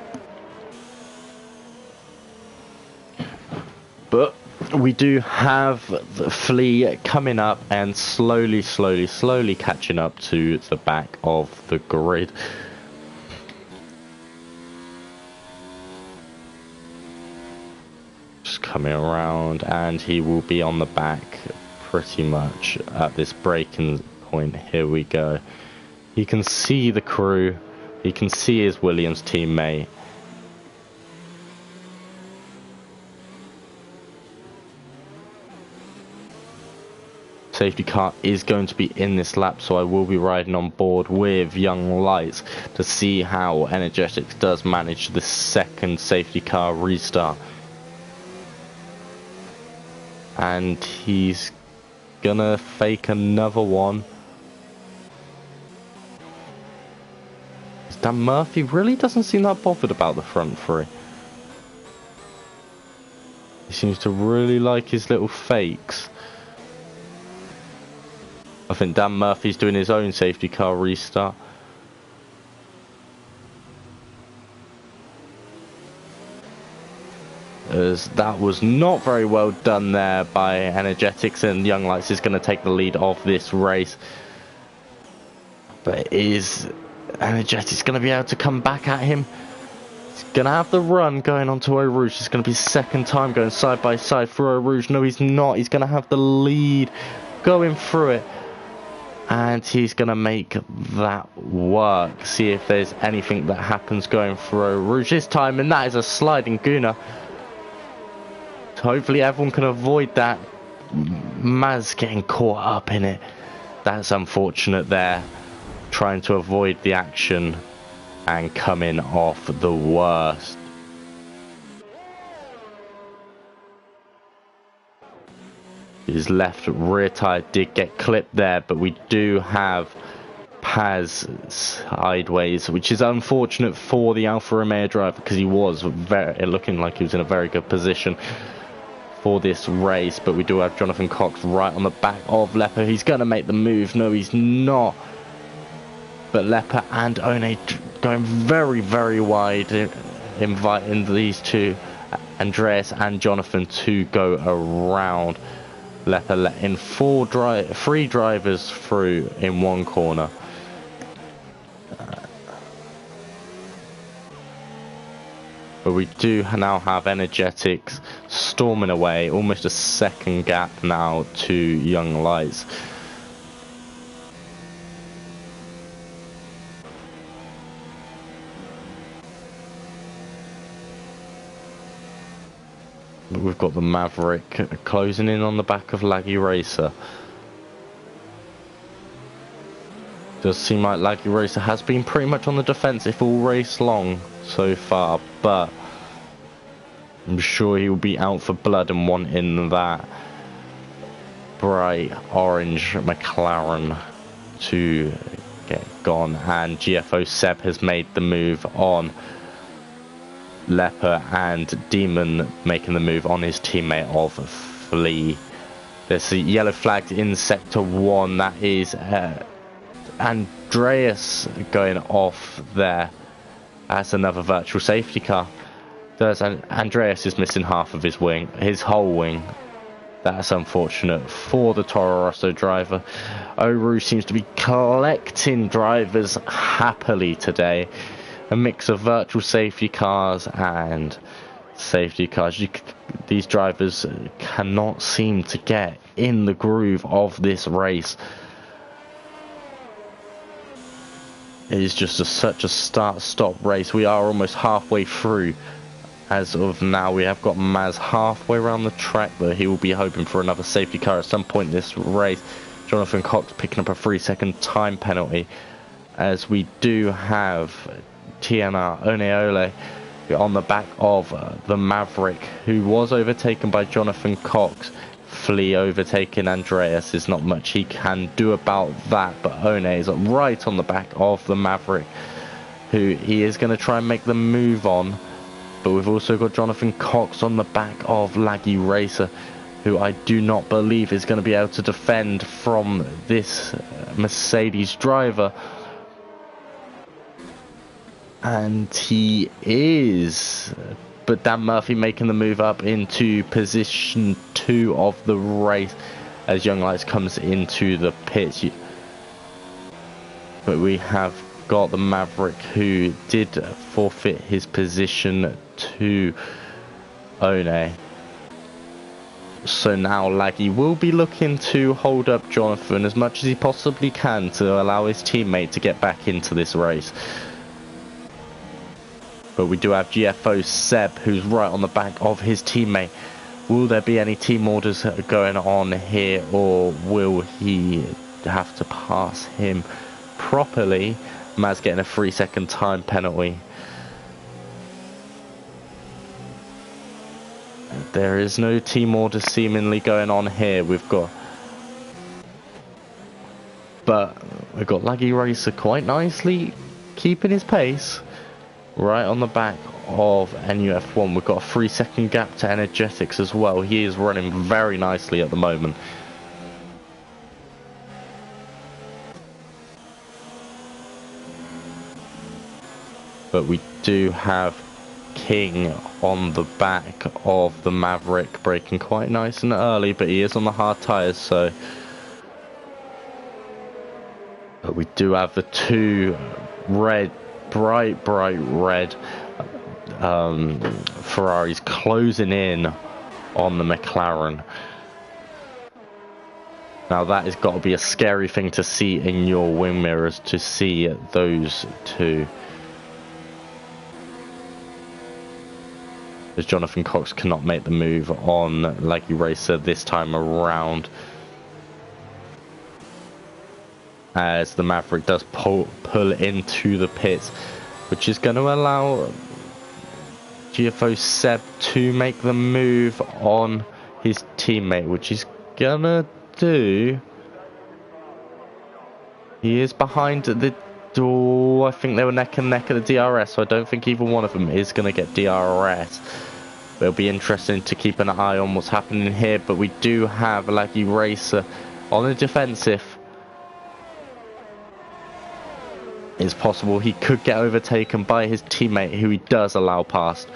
we do have the Flea coming up and slowly catching up to the back of the grid. Just coming around, and he will be on the back pretty much at this braking point. Here we go. He can see the crew. He can see his Williams teammate. Safety car is going to be in this lap, so I will be riding on board with Young Lights to see how Energetics does manage the second safety car restart. And he's gonna fake another one. Dan Murphy really doesn't seem that bothered about the front 3. He seems to really like his little fakes. I think Dan Murphy's doing his own safety car restart. As that was not very well done there by Energetics, and Young Lights is going to take the lead of this race. But is Energetics going to be able to come back at him? He's going to have the run going on to Eau Rouge. It's going to be second time going side by side through Eau Rouge. No, he's not. He's going to have the lead going through it. And he's going to make that work. See if there's anything that happens going through Rouge this time. And that is a sliding Guna. So hopefully everyone can avoid that. Maz getting caught up in it. That's unfortunate there. Trying to avoid the action and coming off the worst. His left rear tyre did get clipped there, but we do have Paz sideways, which is unfortunate for the Alfa Romeo driver, because he was looking like he was in a very good position for this race. But we do have Jonathan Cox right on the back of Leper. He's going to make the move. No, he's not. But Leper and One going very wide, inviting these two, Andreas and Jonathan, to go around. Leper letting three drivers through in one corner. But we do now have Energetics storming away, almost a second gap now to Young Lights. we've got the Maverick closing in on the back of Laggy Racer. Does seem like Laggy Racer has been pretty much on the defensive all race long so far, but I'm sure he will be out for blood and wanting that bright orange McLaren to get gone. And GFO Seb has made the move on Leper, and Demon making the move on his teammate of Flea. There's a yellow flag in sector 1. That is Andreas going off there as another virtual safety car. Andreas is missing half of his wing, his whole wing. That's unfortunate for the Toro Rosso driver. Oru seems to be collecting drivers happily today. A mix of virtual safety cars and safety cars. These drivers cannot seem to get in the groove of this race. It is just such a start-stop race. We are almost halfway through. As of now, we have got Maz halfway around the track, but he will be hoping for another safety car at some point in this race. Jonathan Cox picking up a 3-second time penalty, as we do have TNR Oneole on the back of the Maverick, who was overtaken by Jonathan Cox. Flea overtaking Andreas. There's not much he can do about that, but One is right on the back of the Maverick, who he is going to try and make the move on. But we've also got Jonathan Cox on the back of Laggy Racer, who I do not believe is going to be able to defend from this Mercedes driver. And he is. But Dan Murphy making the move up into position 2 of the race as Young Lights comes into the pits. But we have got the Maverick, who did forfeit his position to One. So now Laggy will be looking to hold up Jonathan as much as he possibly can to allow his teammate to get back into this race. But we do have GFO Seb, who's right on the back of his teammate. Will there be any team orders going on here, or will he have to pass him properly? Maz getting a 3-second time penalty. There is no team order seemingly going on here. But we've got Laggy Racer quite nicely keeping his pace. Right on the back of NUF1, we've got a 3-second gap to Energetics as well. He is running very nicely at the moment. But we do have King on the back of the Maverick, braking quite nice and early, but he is on the hard tyres, so. But we do have the two red, bright red Ferraris closing in on the McLaren. Now that has got to be a scary thing to see in your wing mirrors, to see those two. As Jonathan Cox cannot make the move on Laggy Racer this time around, as the Maverick does pull into the pits, which is going to allow GFO Seb to make the move on his teammate, which he's gonna do. He is behind the door. I think they were neck and neck at the DRS, so I don't think either one of them is going to get DRS. But it'll be interesting to keep an eye on what's happening here. But we do have Laggy Racer on the defensive. It's possible he could get overtaken by his teammate, who he does allow past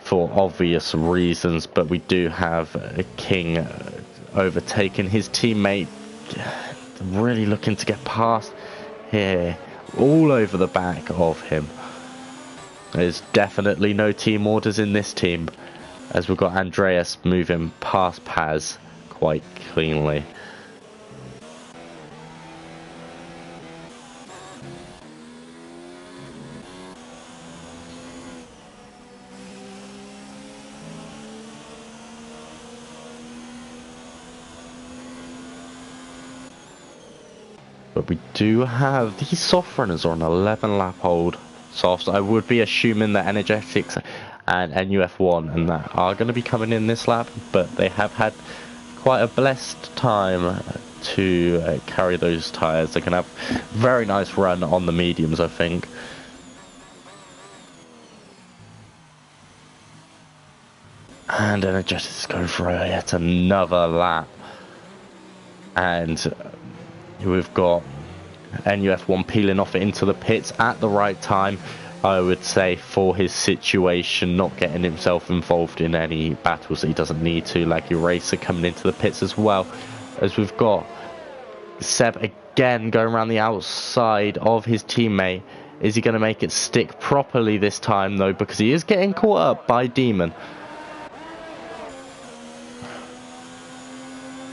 for obvious reasons. But we do have King overtaking his teammate, really looking to get past here, all over the back of him. There's definitely no team orders in this team, as we've got Andreas moving past Paz quite cleanly. But we do have these soft runners on 11 lap hold softs. I would be assuming that Energetics and NUF1 and that are going to be coming in this lap, but they have had quite a blessed time to carry those tyres. They can have very nice run on the mediums, I think. And Energetics go for yet another lap. And we've got NUF1 peeling off into the pits at the right time, I would say, for his situation, not getting himself involved in any battles that he doesn't need to. Like Eraser coming into the pits as well, as we've got Seb again going around the outside of his teammate. Is he going to make it stick properly this time though, because he is getting caught up by Demon,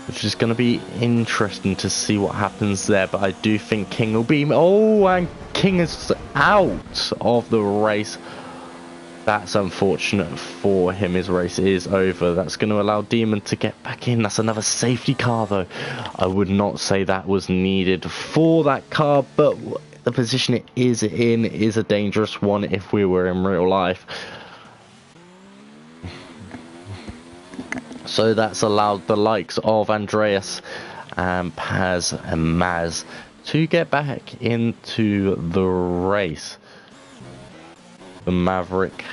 which is going to be interesting to see what happens there. But I do think King will be... Oh, and King is out of the race. That's unfortunate for him. His race is over. That's going to allow Demon to get back in. That's another safety car, though. I would not say that was needed for that car, but the position it is in is a dangerous one if we were in real life. So that's allowed the likes of Andreas and Paz and Maz to get back into the race. The Maverick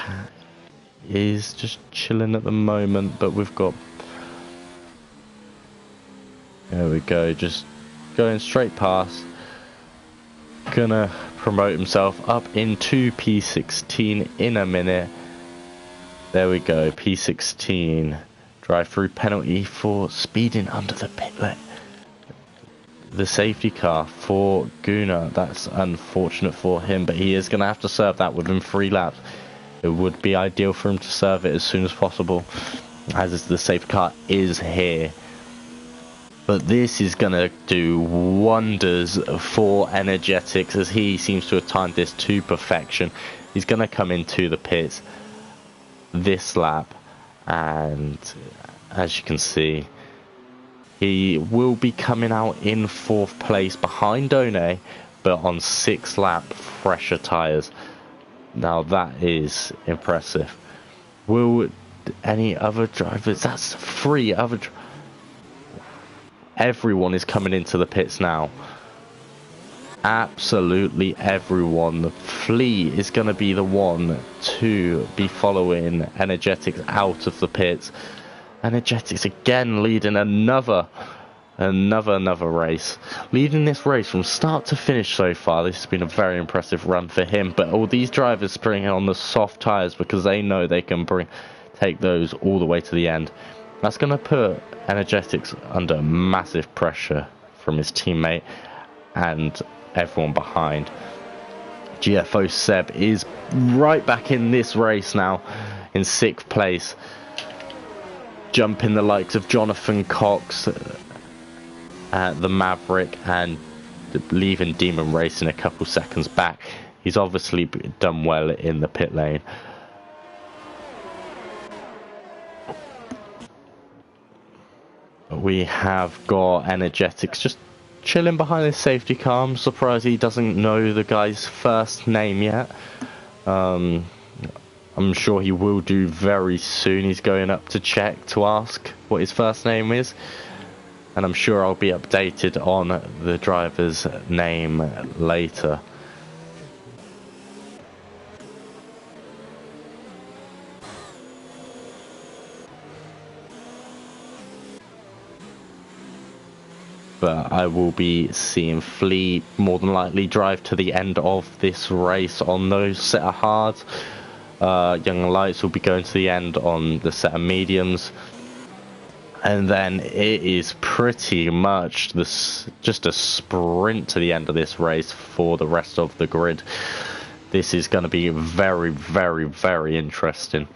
is just chilling at the moment, but we've got... There we go, just going straight past. Gonna promote himself up into P16 in a minute. There we go, P16. Drive-through penalty for speeding under the pit lane. The safety car for Gunnar. That's unfortunate for him, but he is going to have to serve that within 3 laps. It would be ideal for him to serve it as soon as possible, as the safety car is here. But this is going to do wonders for Energetics, as he seems to have timed this to perfection. He's going to come into the pits this lap. And as you can see, he will be coming out in 4th place behind Done, but on 6 lap fresher tyres. Now that is impressive. Will any other drivers... That's 3 other... Everyone is coming into the pits now. Absolutely everyone. The Flea is going to be the one to be following Energetics out of the pits. Energetics again leading another race. Leading this race from start to finish so far. This has been a very impressive run for him. But all these drivers bring on the soft tyres because they know they can take those all the way to the end. That's going to put Energetics under massive pressure from his teammate and everyone behind. GFO Seb is right back in this race now in 6th place, jumping the likes of Jonathan Cox at the Maverick and leaving Demon Racing a couple seconds back. He's obviously done well in the pit lane. We have got Energetics just chilling behind this safety car. I'm surprised he doesn't know the guy's first name yet. I'm sure he will do very soon. He's going up to check to ask what his first name is, and I'm sure I'll be updated on the driver's name later. But I will be seeing Flea more than likely drive to the end of this race on those set of hards. Young Lights will be going to the end on the set of mediums. And then it is pretty much just a sprint to the end of this race for the rest of the grid. This is going to be very, very, very interesting.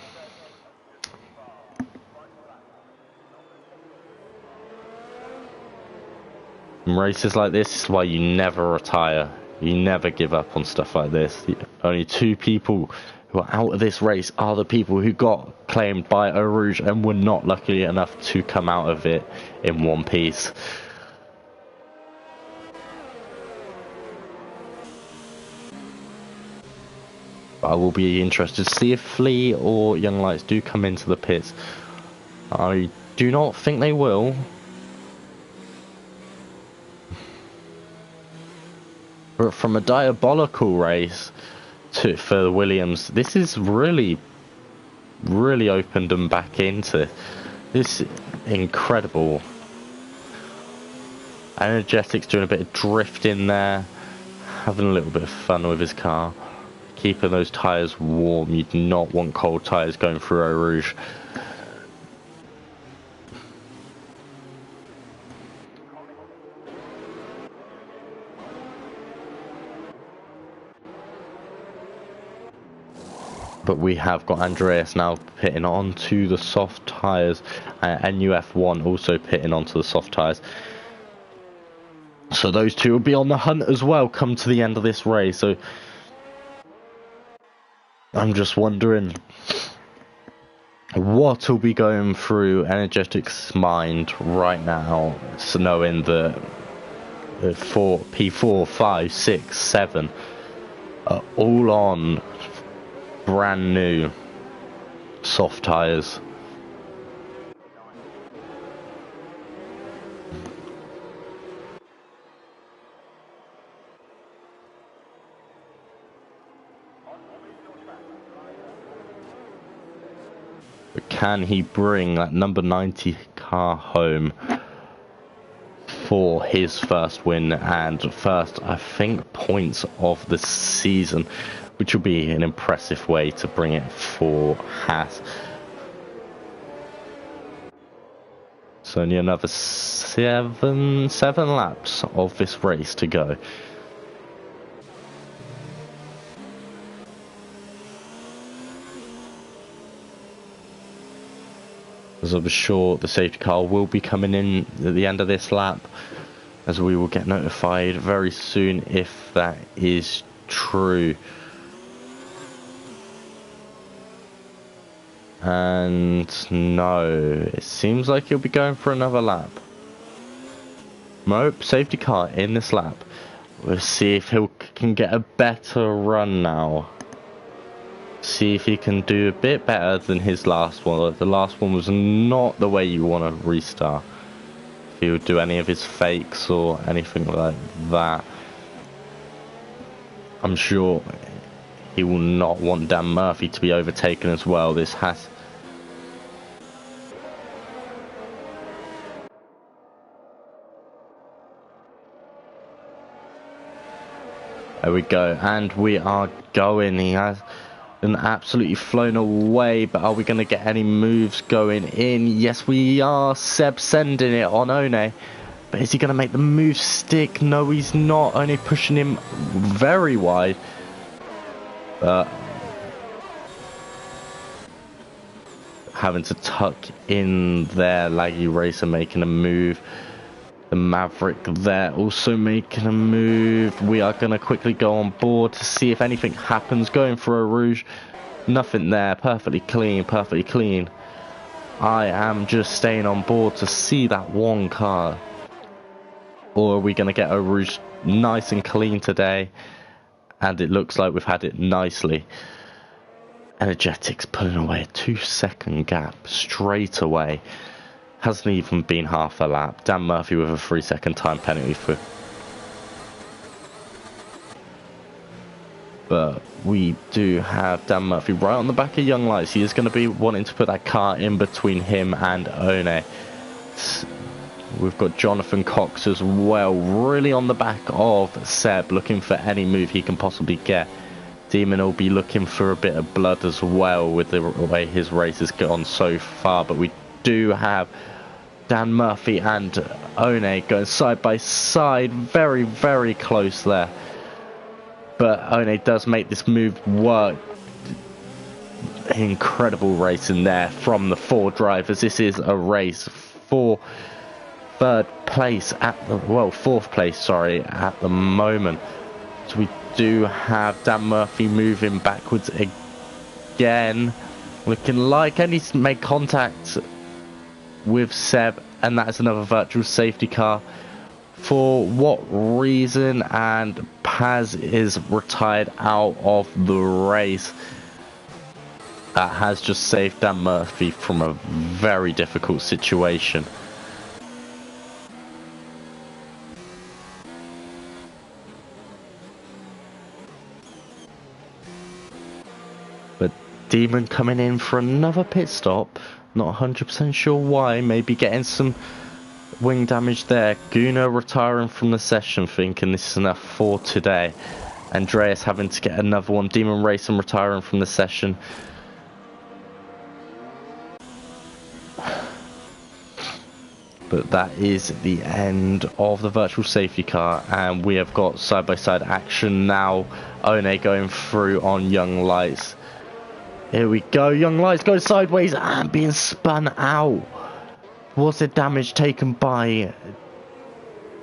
Races like this is why you never retire. You never give up on stuff like this. The only 2 people who are out of this race are the people who got claimed by Eau Rouge and were not lucky enough to come out of it in one piece. I will be interested to see if Flea or Young Lights do come into the pits. I do not think they will. But from a diabolical race for the Williams, this is really opened them back into this incredible. Energetics doing a bit of drifting there, having a little bit of fun with his car, keeping those tyres warm. You do not want cold tyres going through Eau Rouge. But we have got Andreas now pitting onto the soft tyres, and UF1 also pitting onto the soft tyres. So those two will be on the hunt as well come to the end of this race. So I'm just wondering what will be going through Energetic's mind right now, so knowing that P4, 5, 6, 7 are all on brand new soft tyres. But can he bring that number 90 car home for his first win and first, I think, points of the season, which will be an impressive way to bring it for Haas. So only another seven laps of this race to go. As I'm sure the safety car will be coming in at the end of this lap, as we will get notified very soon if that is true. And no, it seems like he'll be going for another lap. Nope, safety car in this lap. We'll see if he can get a better run now. See if he can do a bit better than his last one. The last one was not the way you want to restart. If he would do any of his fakes or anything like that, I'm sure he will not want Dan Murphy to be overtaken as well. This has... There we go, and we are going. He has absolutely flown away, but are we going to get any moves going in? Yes, we are. Seb sending it on One, but is he going to make the move stick? No, he's not. Only pushing him very wide. Having to tuck in there. Laggy Racer making a move. The Maverick there also making a move. We are going to quickly go on board to see if anything happens. Going for a Rouge. Nothing there. Perfectly clean. Perfectly clean. I am just staying on board to see that one car. Or are we going to get a Rouge nice and clean today? And it looks like we've had it nicely. Energetics pulling away a 2-second gap straight away. Hasn't even been half a lap. Dan Murphy with a 3-second time penalty for... But we do have Dan Murphy right on the back of Young Lights. He is going to be wanting to put that car in between him and One. We've got Jonathan Cox as well, really on the back of Seb, looking for any move he can possibly get. Demon will be looking for a bit of blood as well with the way his race has gone so far, but we do have Dan Murphy and One going side by side, very, very close there. But One does make this move work. Incredible racing there from the four drivers. This is a race for fourth place at the moment. So we do have Dan Murphy moving backwards again, looking like, and he's made contact with Seb, and that is another virtual safety car. For what reason? And is retired out of the race. That has just saved Dan Murphy from a very difficult situation. But Demon coming in for another pit stop. Not 100% sure why. Maybe getting some wing damage there. Guna retiring from the session, thinking this is enough for today. Andreas having to get another one. Demon Racing retiring from the session. But that is the end of the virtual safety car, and we have got side-by-side action now. One going through on Young Lights. Here we go. Young Lights goes sideways and being spun out. Was there damage taken by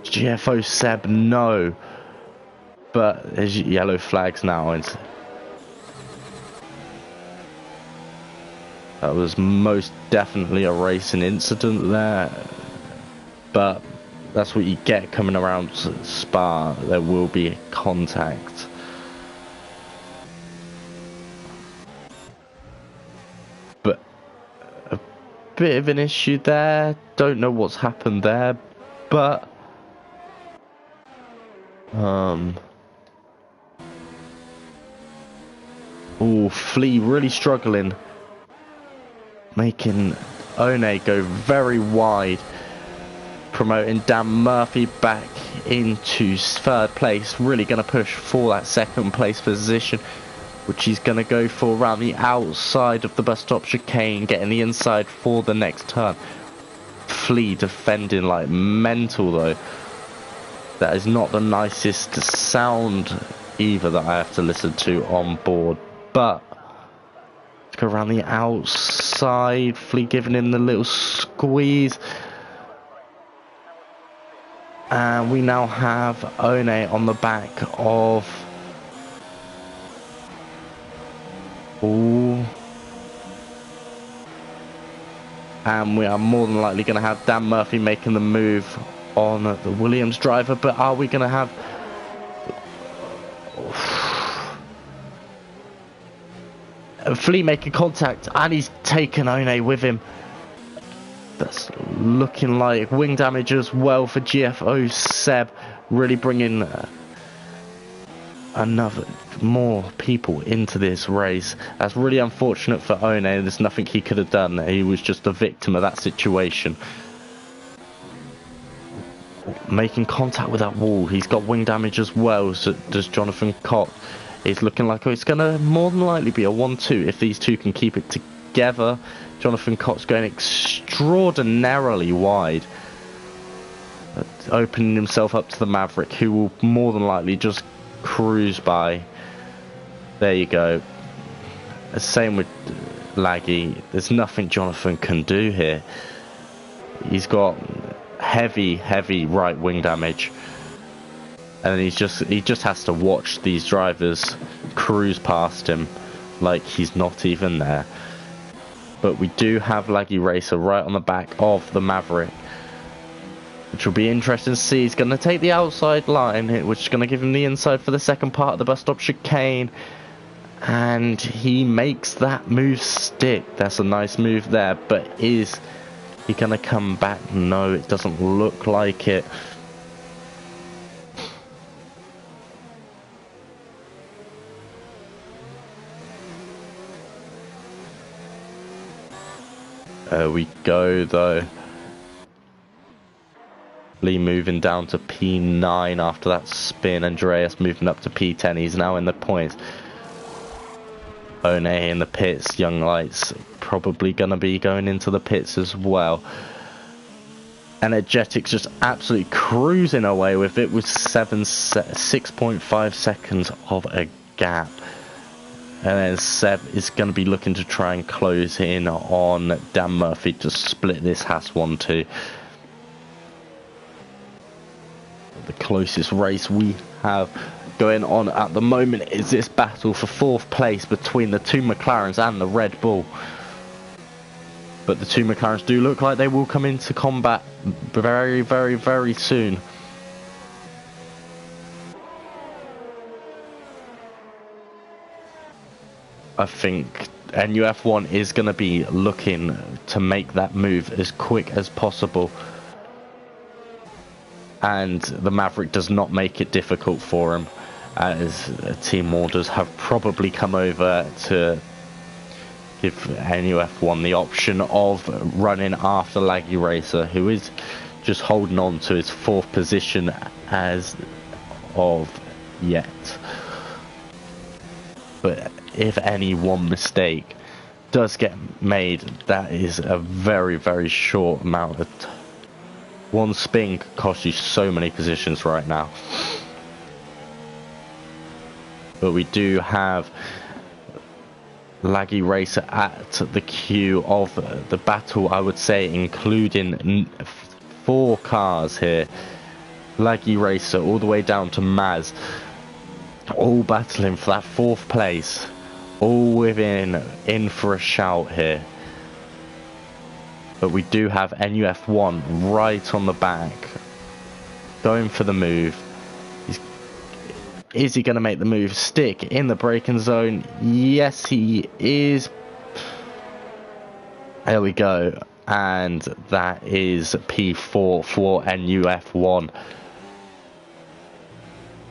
GFO Seb? No. But there's yellow flags now. That was most definitely a racing incident there. But that's what you get coming around Spa. There will be contact. But a bit of an issue there. Don't know what's happened there. But oh, Flea really struggling. Making One go very wide. Promoting Dan Murphy back into third place. Really going to push for that second place position, which he's going to go for around the outside of the bus stop chicane, getting the inside for the next turn. Flea defending like mental though. That is not the nicest sound either that I have to listen to on board. But let's go around the outside. Flea giving him the little squeeze. And we now have One on the back of... Ooh. And we are more than likely going to have Dan Murphy making the move on the Williams driver. But are we going to have... Flea making contact, and he's taken One with him. That's looking like wing damage as well for GFO Seb, really bringing more people into this race. That's really unfortunate for One. There's nothing he could have done. He was just a victim of that situation. Making contact with that wall. He's got wing damage as well, so does Jonathan Cox. It's looking like it's going to more than likely be a 1-2 if these two can keep it together. Jonathan Cox going extraordinarily wide, opening himself up to the Maverick, who will more than likely just cruise by. There you go. Same with Laggy. There's nothing Jonathan can do here. He's got heavy right wing damage, and he just has to watch these drivers cruise past him like he's not even there. But we do have Laggy Racer right on the back of the Maverick, which will be interesting to see. He's going to take the outside line, which is going to give him the inside for the second part of the bus stop chicane. And he makes that move stick. That's a nice move there. But is he going to come back? No, it doesn't look like it. There we go though. Lee moving down to P9 after that spin. Andreas moving up to P10. He's now in the points. One in the pits. Young Lights probably going to be going into the pits as well. Energetics just absolutely cruising away with it with 6.5 seconds of a gap. And then Seb is going to be looking to try and close in on Dan Murphy to split this Haas 1-2. The closest race we have going on at the moment is this battle for 4th place between the two McLarens and the Red Bull. But the two McLarens do look like they will come into combat very, very, very soon. I think NUF1 is going to be looking to make that move as quick as possible, and the Maverick does not make it difficult for him, as team orders have probably come over to give NUF1 the option of running after Laggy Racer, who is just holding on to his 4th position as of yet. But if any one mistake does get made, that is a very, very short amount of one spin could cost you so many positions right now. But we do have Laggy Racer at the queue of the battle, I would say, including 4 cars here. Laggy Racer all the way down to Maz, all battling for that 4th place, all in for a shout here. But we do have NUF1 right on the back, going for the move. Is he going to make the move? Stick in the braking zone. Yes, he is. There we go. And that is P4 for NUF1.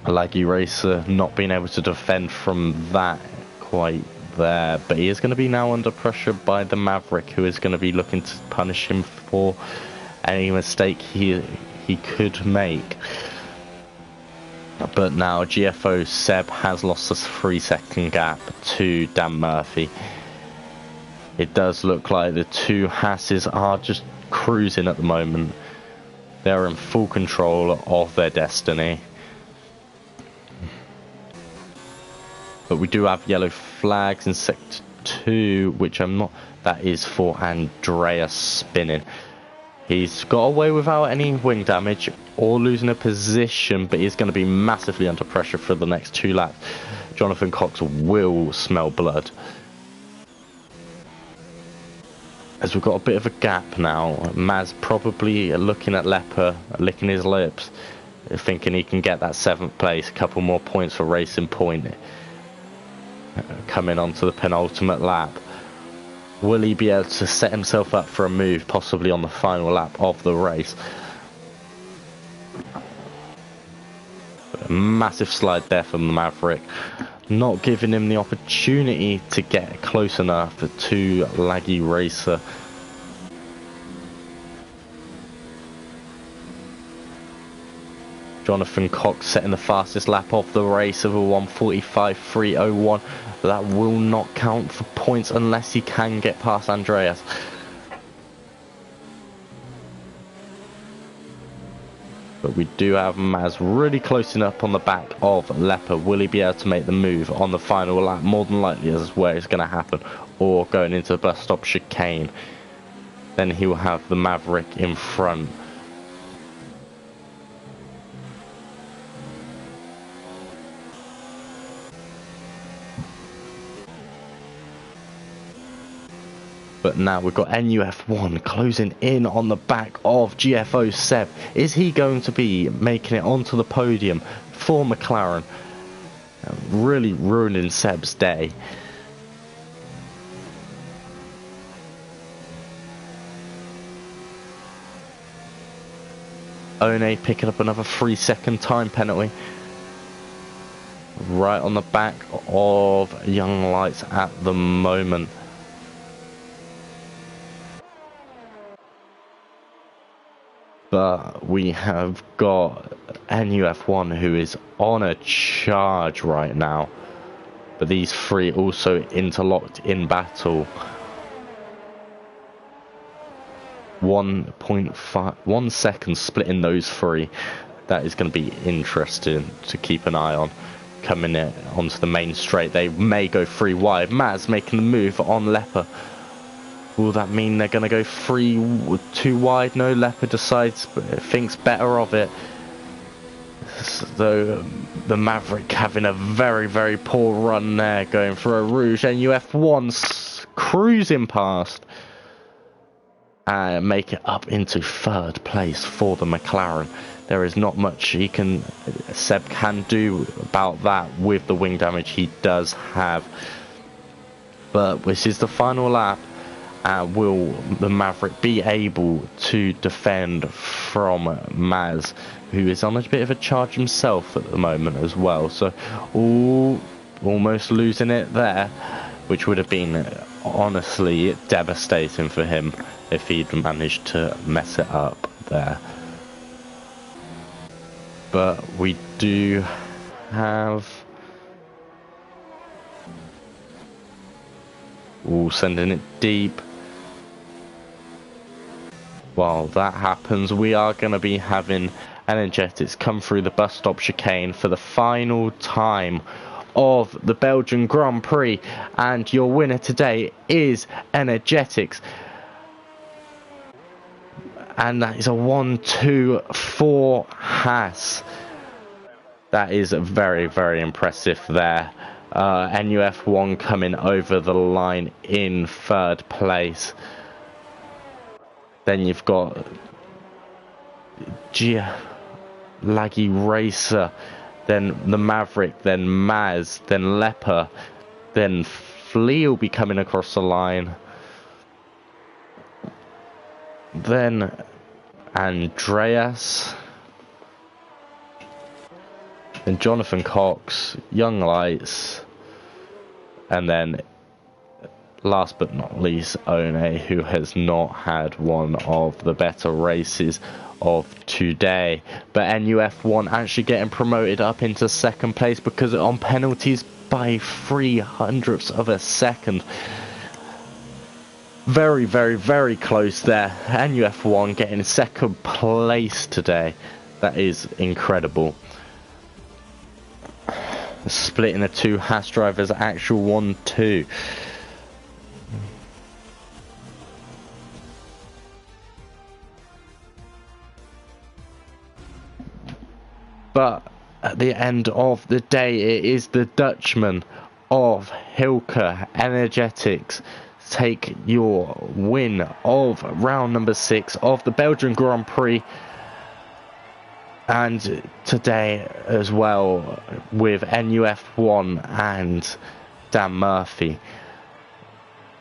Laggy Racer not being able to defend from that quite there. But he is going to be now under pressure by the Maverick, who is going to be looking to punish him for any mistake he could make. But now GFO Seb has lost a 3-second gap to Dan Murphy. It does look like the 2 Hasses are just cruising at the moment. They're in full control of their destiny. But we do have yellow flags in sector 2, which I'm not. That is for Andreas spinning. He's got away without any wing damage or losing a position, but he's going to be massively under pressure for the next 2 laps. Jonathan Cox will smell blood. As we've got a bit of a gap now, Maz probably looking at Leper, licking his lips, thinking he can get that 7th place, a couple more points for Racing Point. Coming onto the penultimate lap. Will he be able to set himself up for a move, possibly on the final lap of the race? A massive slide there from the Maverick, not giving him the opportunity to get close enough to Laggy Racer. Jonathan Cox setting the fastest lap of the race of a 1:45.301. That will not count for points unless he can get past Andreas. But we do have Maz really close enough on the back of Leper. Will he be able to make the move on the final lap? More than likely is where it's going to happen. Or going into the bus stop chicane. Then he will have the Maverick in front. But now we've got NUF1 closing in on the back of GFO Seb. Is he going to be making it onto the podium for McLaren? Really ruining Seb's day. One picking up another 3-second time penalty. Right on the back of Young Lights at the moment. But we have got NUF1 who is on a charge right now. But these 3 also interlocked in battle. 1 second splitting those 3. That is going to be interesting to keep an eye on. Coming in onto the main straight, they may go 3 wide. Maz making the move on Leper. Will that mean they're going to go 2 wide? No, Leper decides, thinks better of it. So the Maverick having a very, very poor run there, going for a Rouge. NUF1 cruising past. And make it up into 3rd place for the McLaren. There is not much Seb can do about that with the wing damage he does have. But this is the final lap. Will the Maverick be able to defend from Maz, who is on a bit of a charge himself at the moment as well? So, almost losing it there, which would have been honestly devastating for him if he'd managed to mess it up there. But we do have... sending it deep. While that happens, we are going to be having Energetics come through the bus stop chicane for the final time of the Belgian Grand Prix, and your winner today is Energetics, and that is a 1-2 Haas. That is very, very impressive there. NUF1 coming over the line in third place. Then you've got Laggy Racer, then the Maverick, then Maz, then Leper, then Flea will be coming across the line. Then Andreas, then Jonathan Cox, Young Lights, and then last but not least One, who has not had one of the better races of today. But NUF1 actually getting promoted up into second place because on penalties by 0.03 of a second. Very, very, very close there. NUF1 getting second place today. That is incredible. Splitting the two Haas drivers, actual 1-2. But at the end of the day, it is the Dutchman of Hilke Energetics take your win of round number 6 of the Belgian Grand Prix. And today as well with NUF1 and Dan Murphy.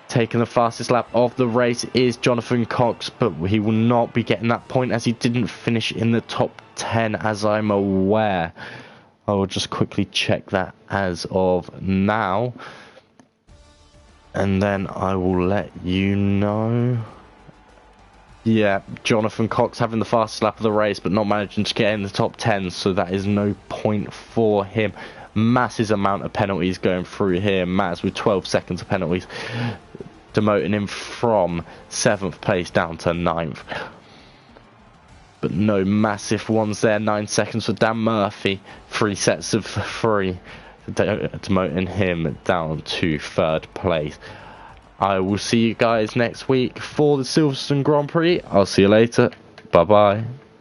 Taking the fastest lap of the race is Jonathan Cox, but he will not be getting that point as he didn't finish in the top 10 as I'm aware. I will just quickly check that as of now, and then I will let you know. Yeah, Jonathan Cox having the fastest lap of the race, but not managing to get in the top 10, so that is no point for him. Massive amount of penalties going through here. Maz with 12 seconds of penalties, demoting him from 7th place down to 9th. But no massive ones there. 9 seconds for Dan Murphy. 3 sets of 3, demoting him down to 3rd place. I will see you guys next week for the Silverstone Grand Prix. I'll see you later. Bye bye.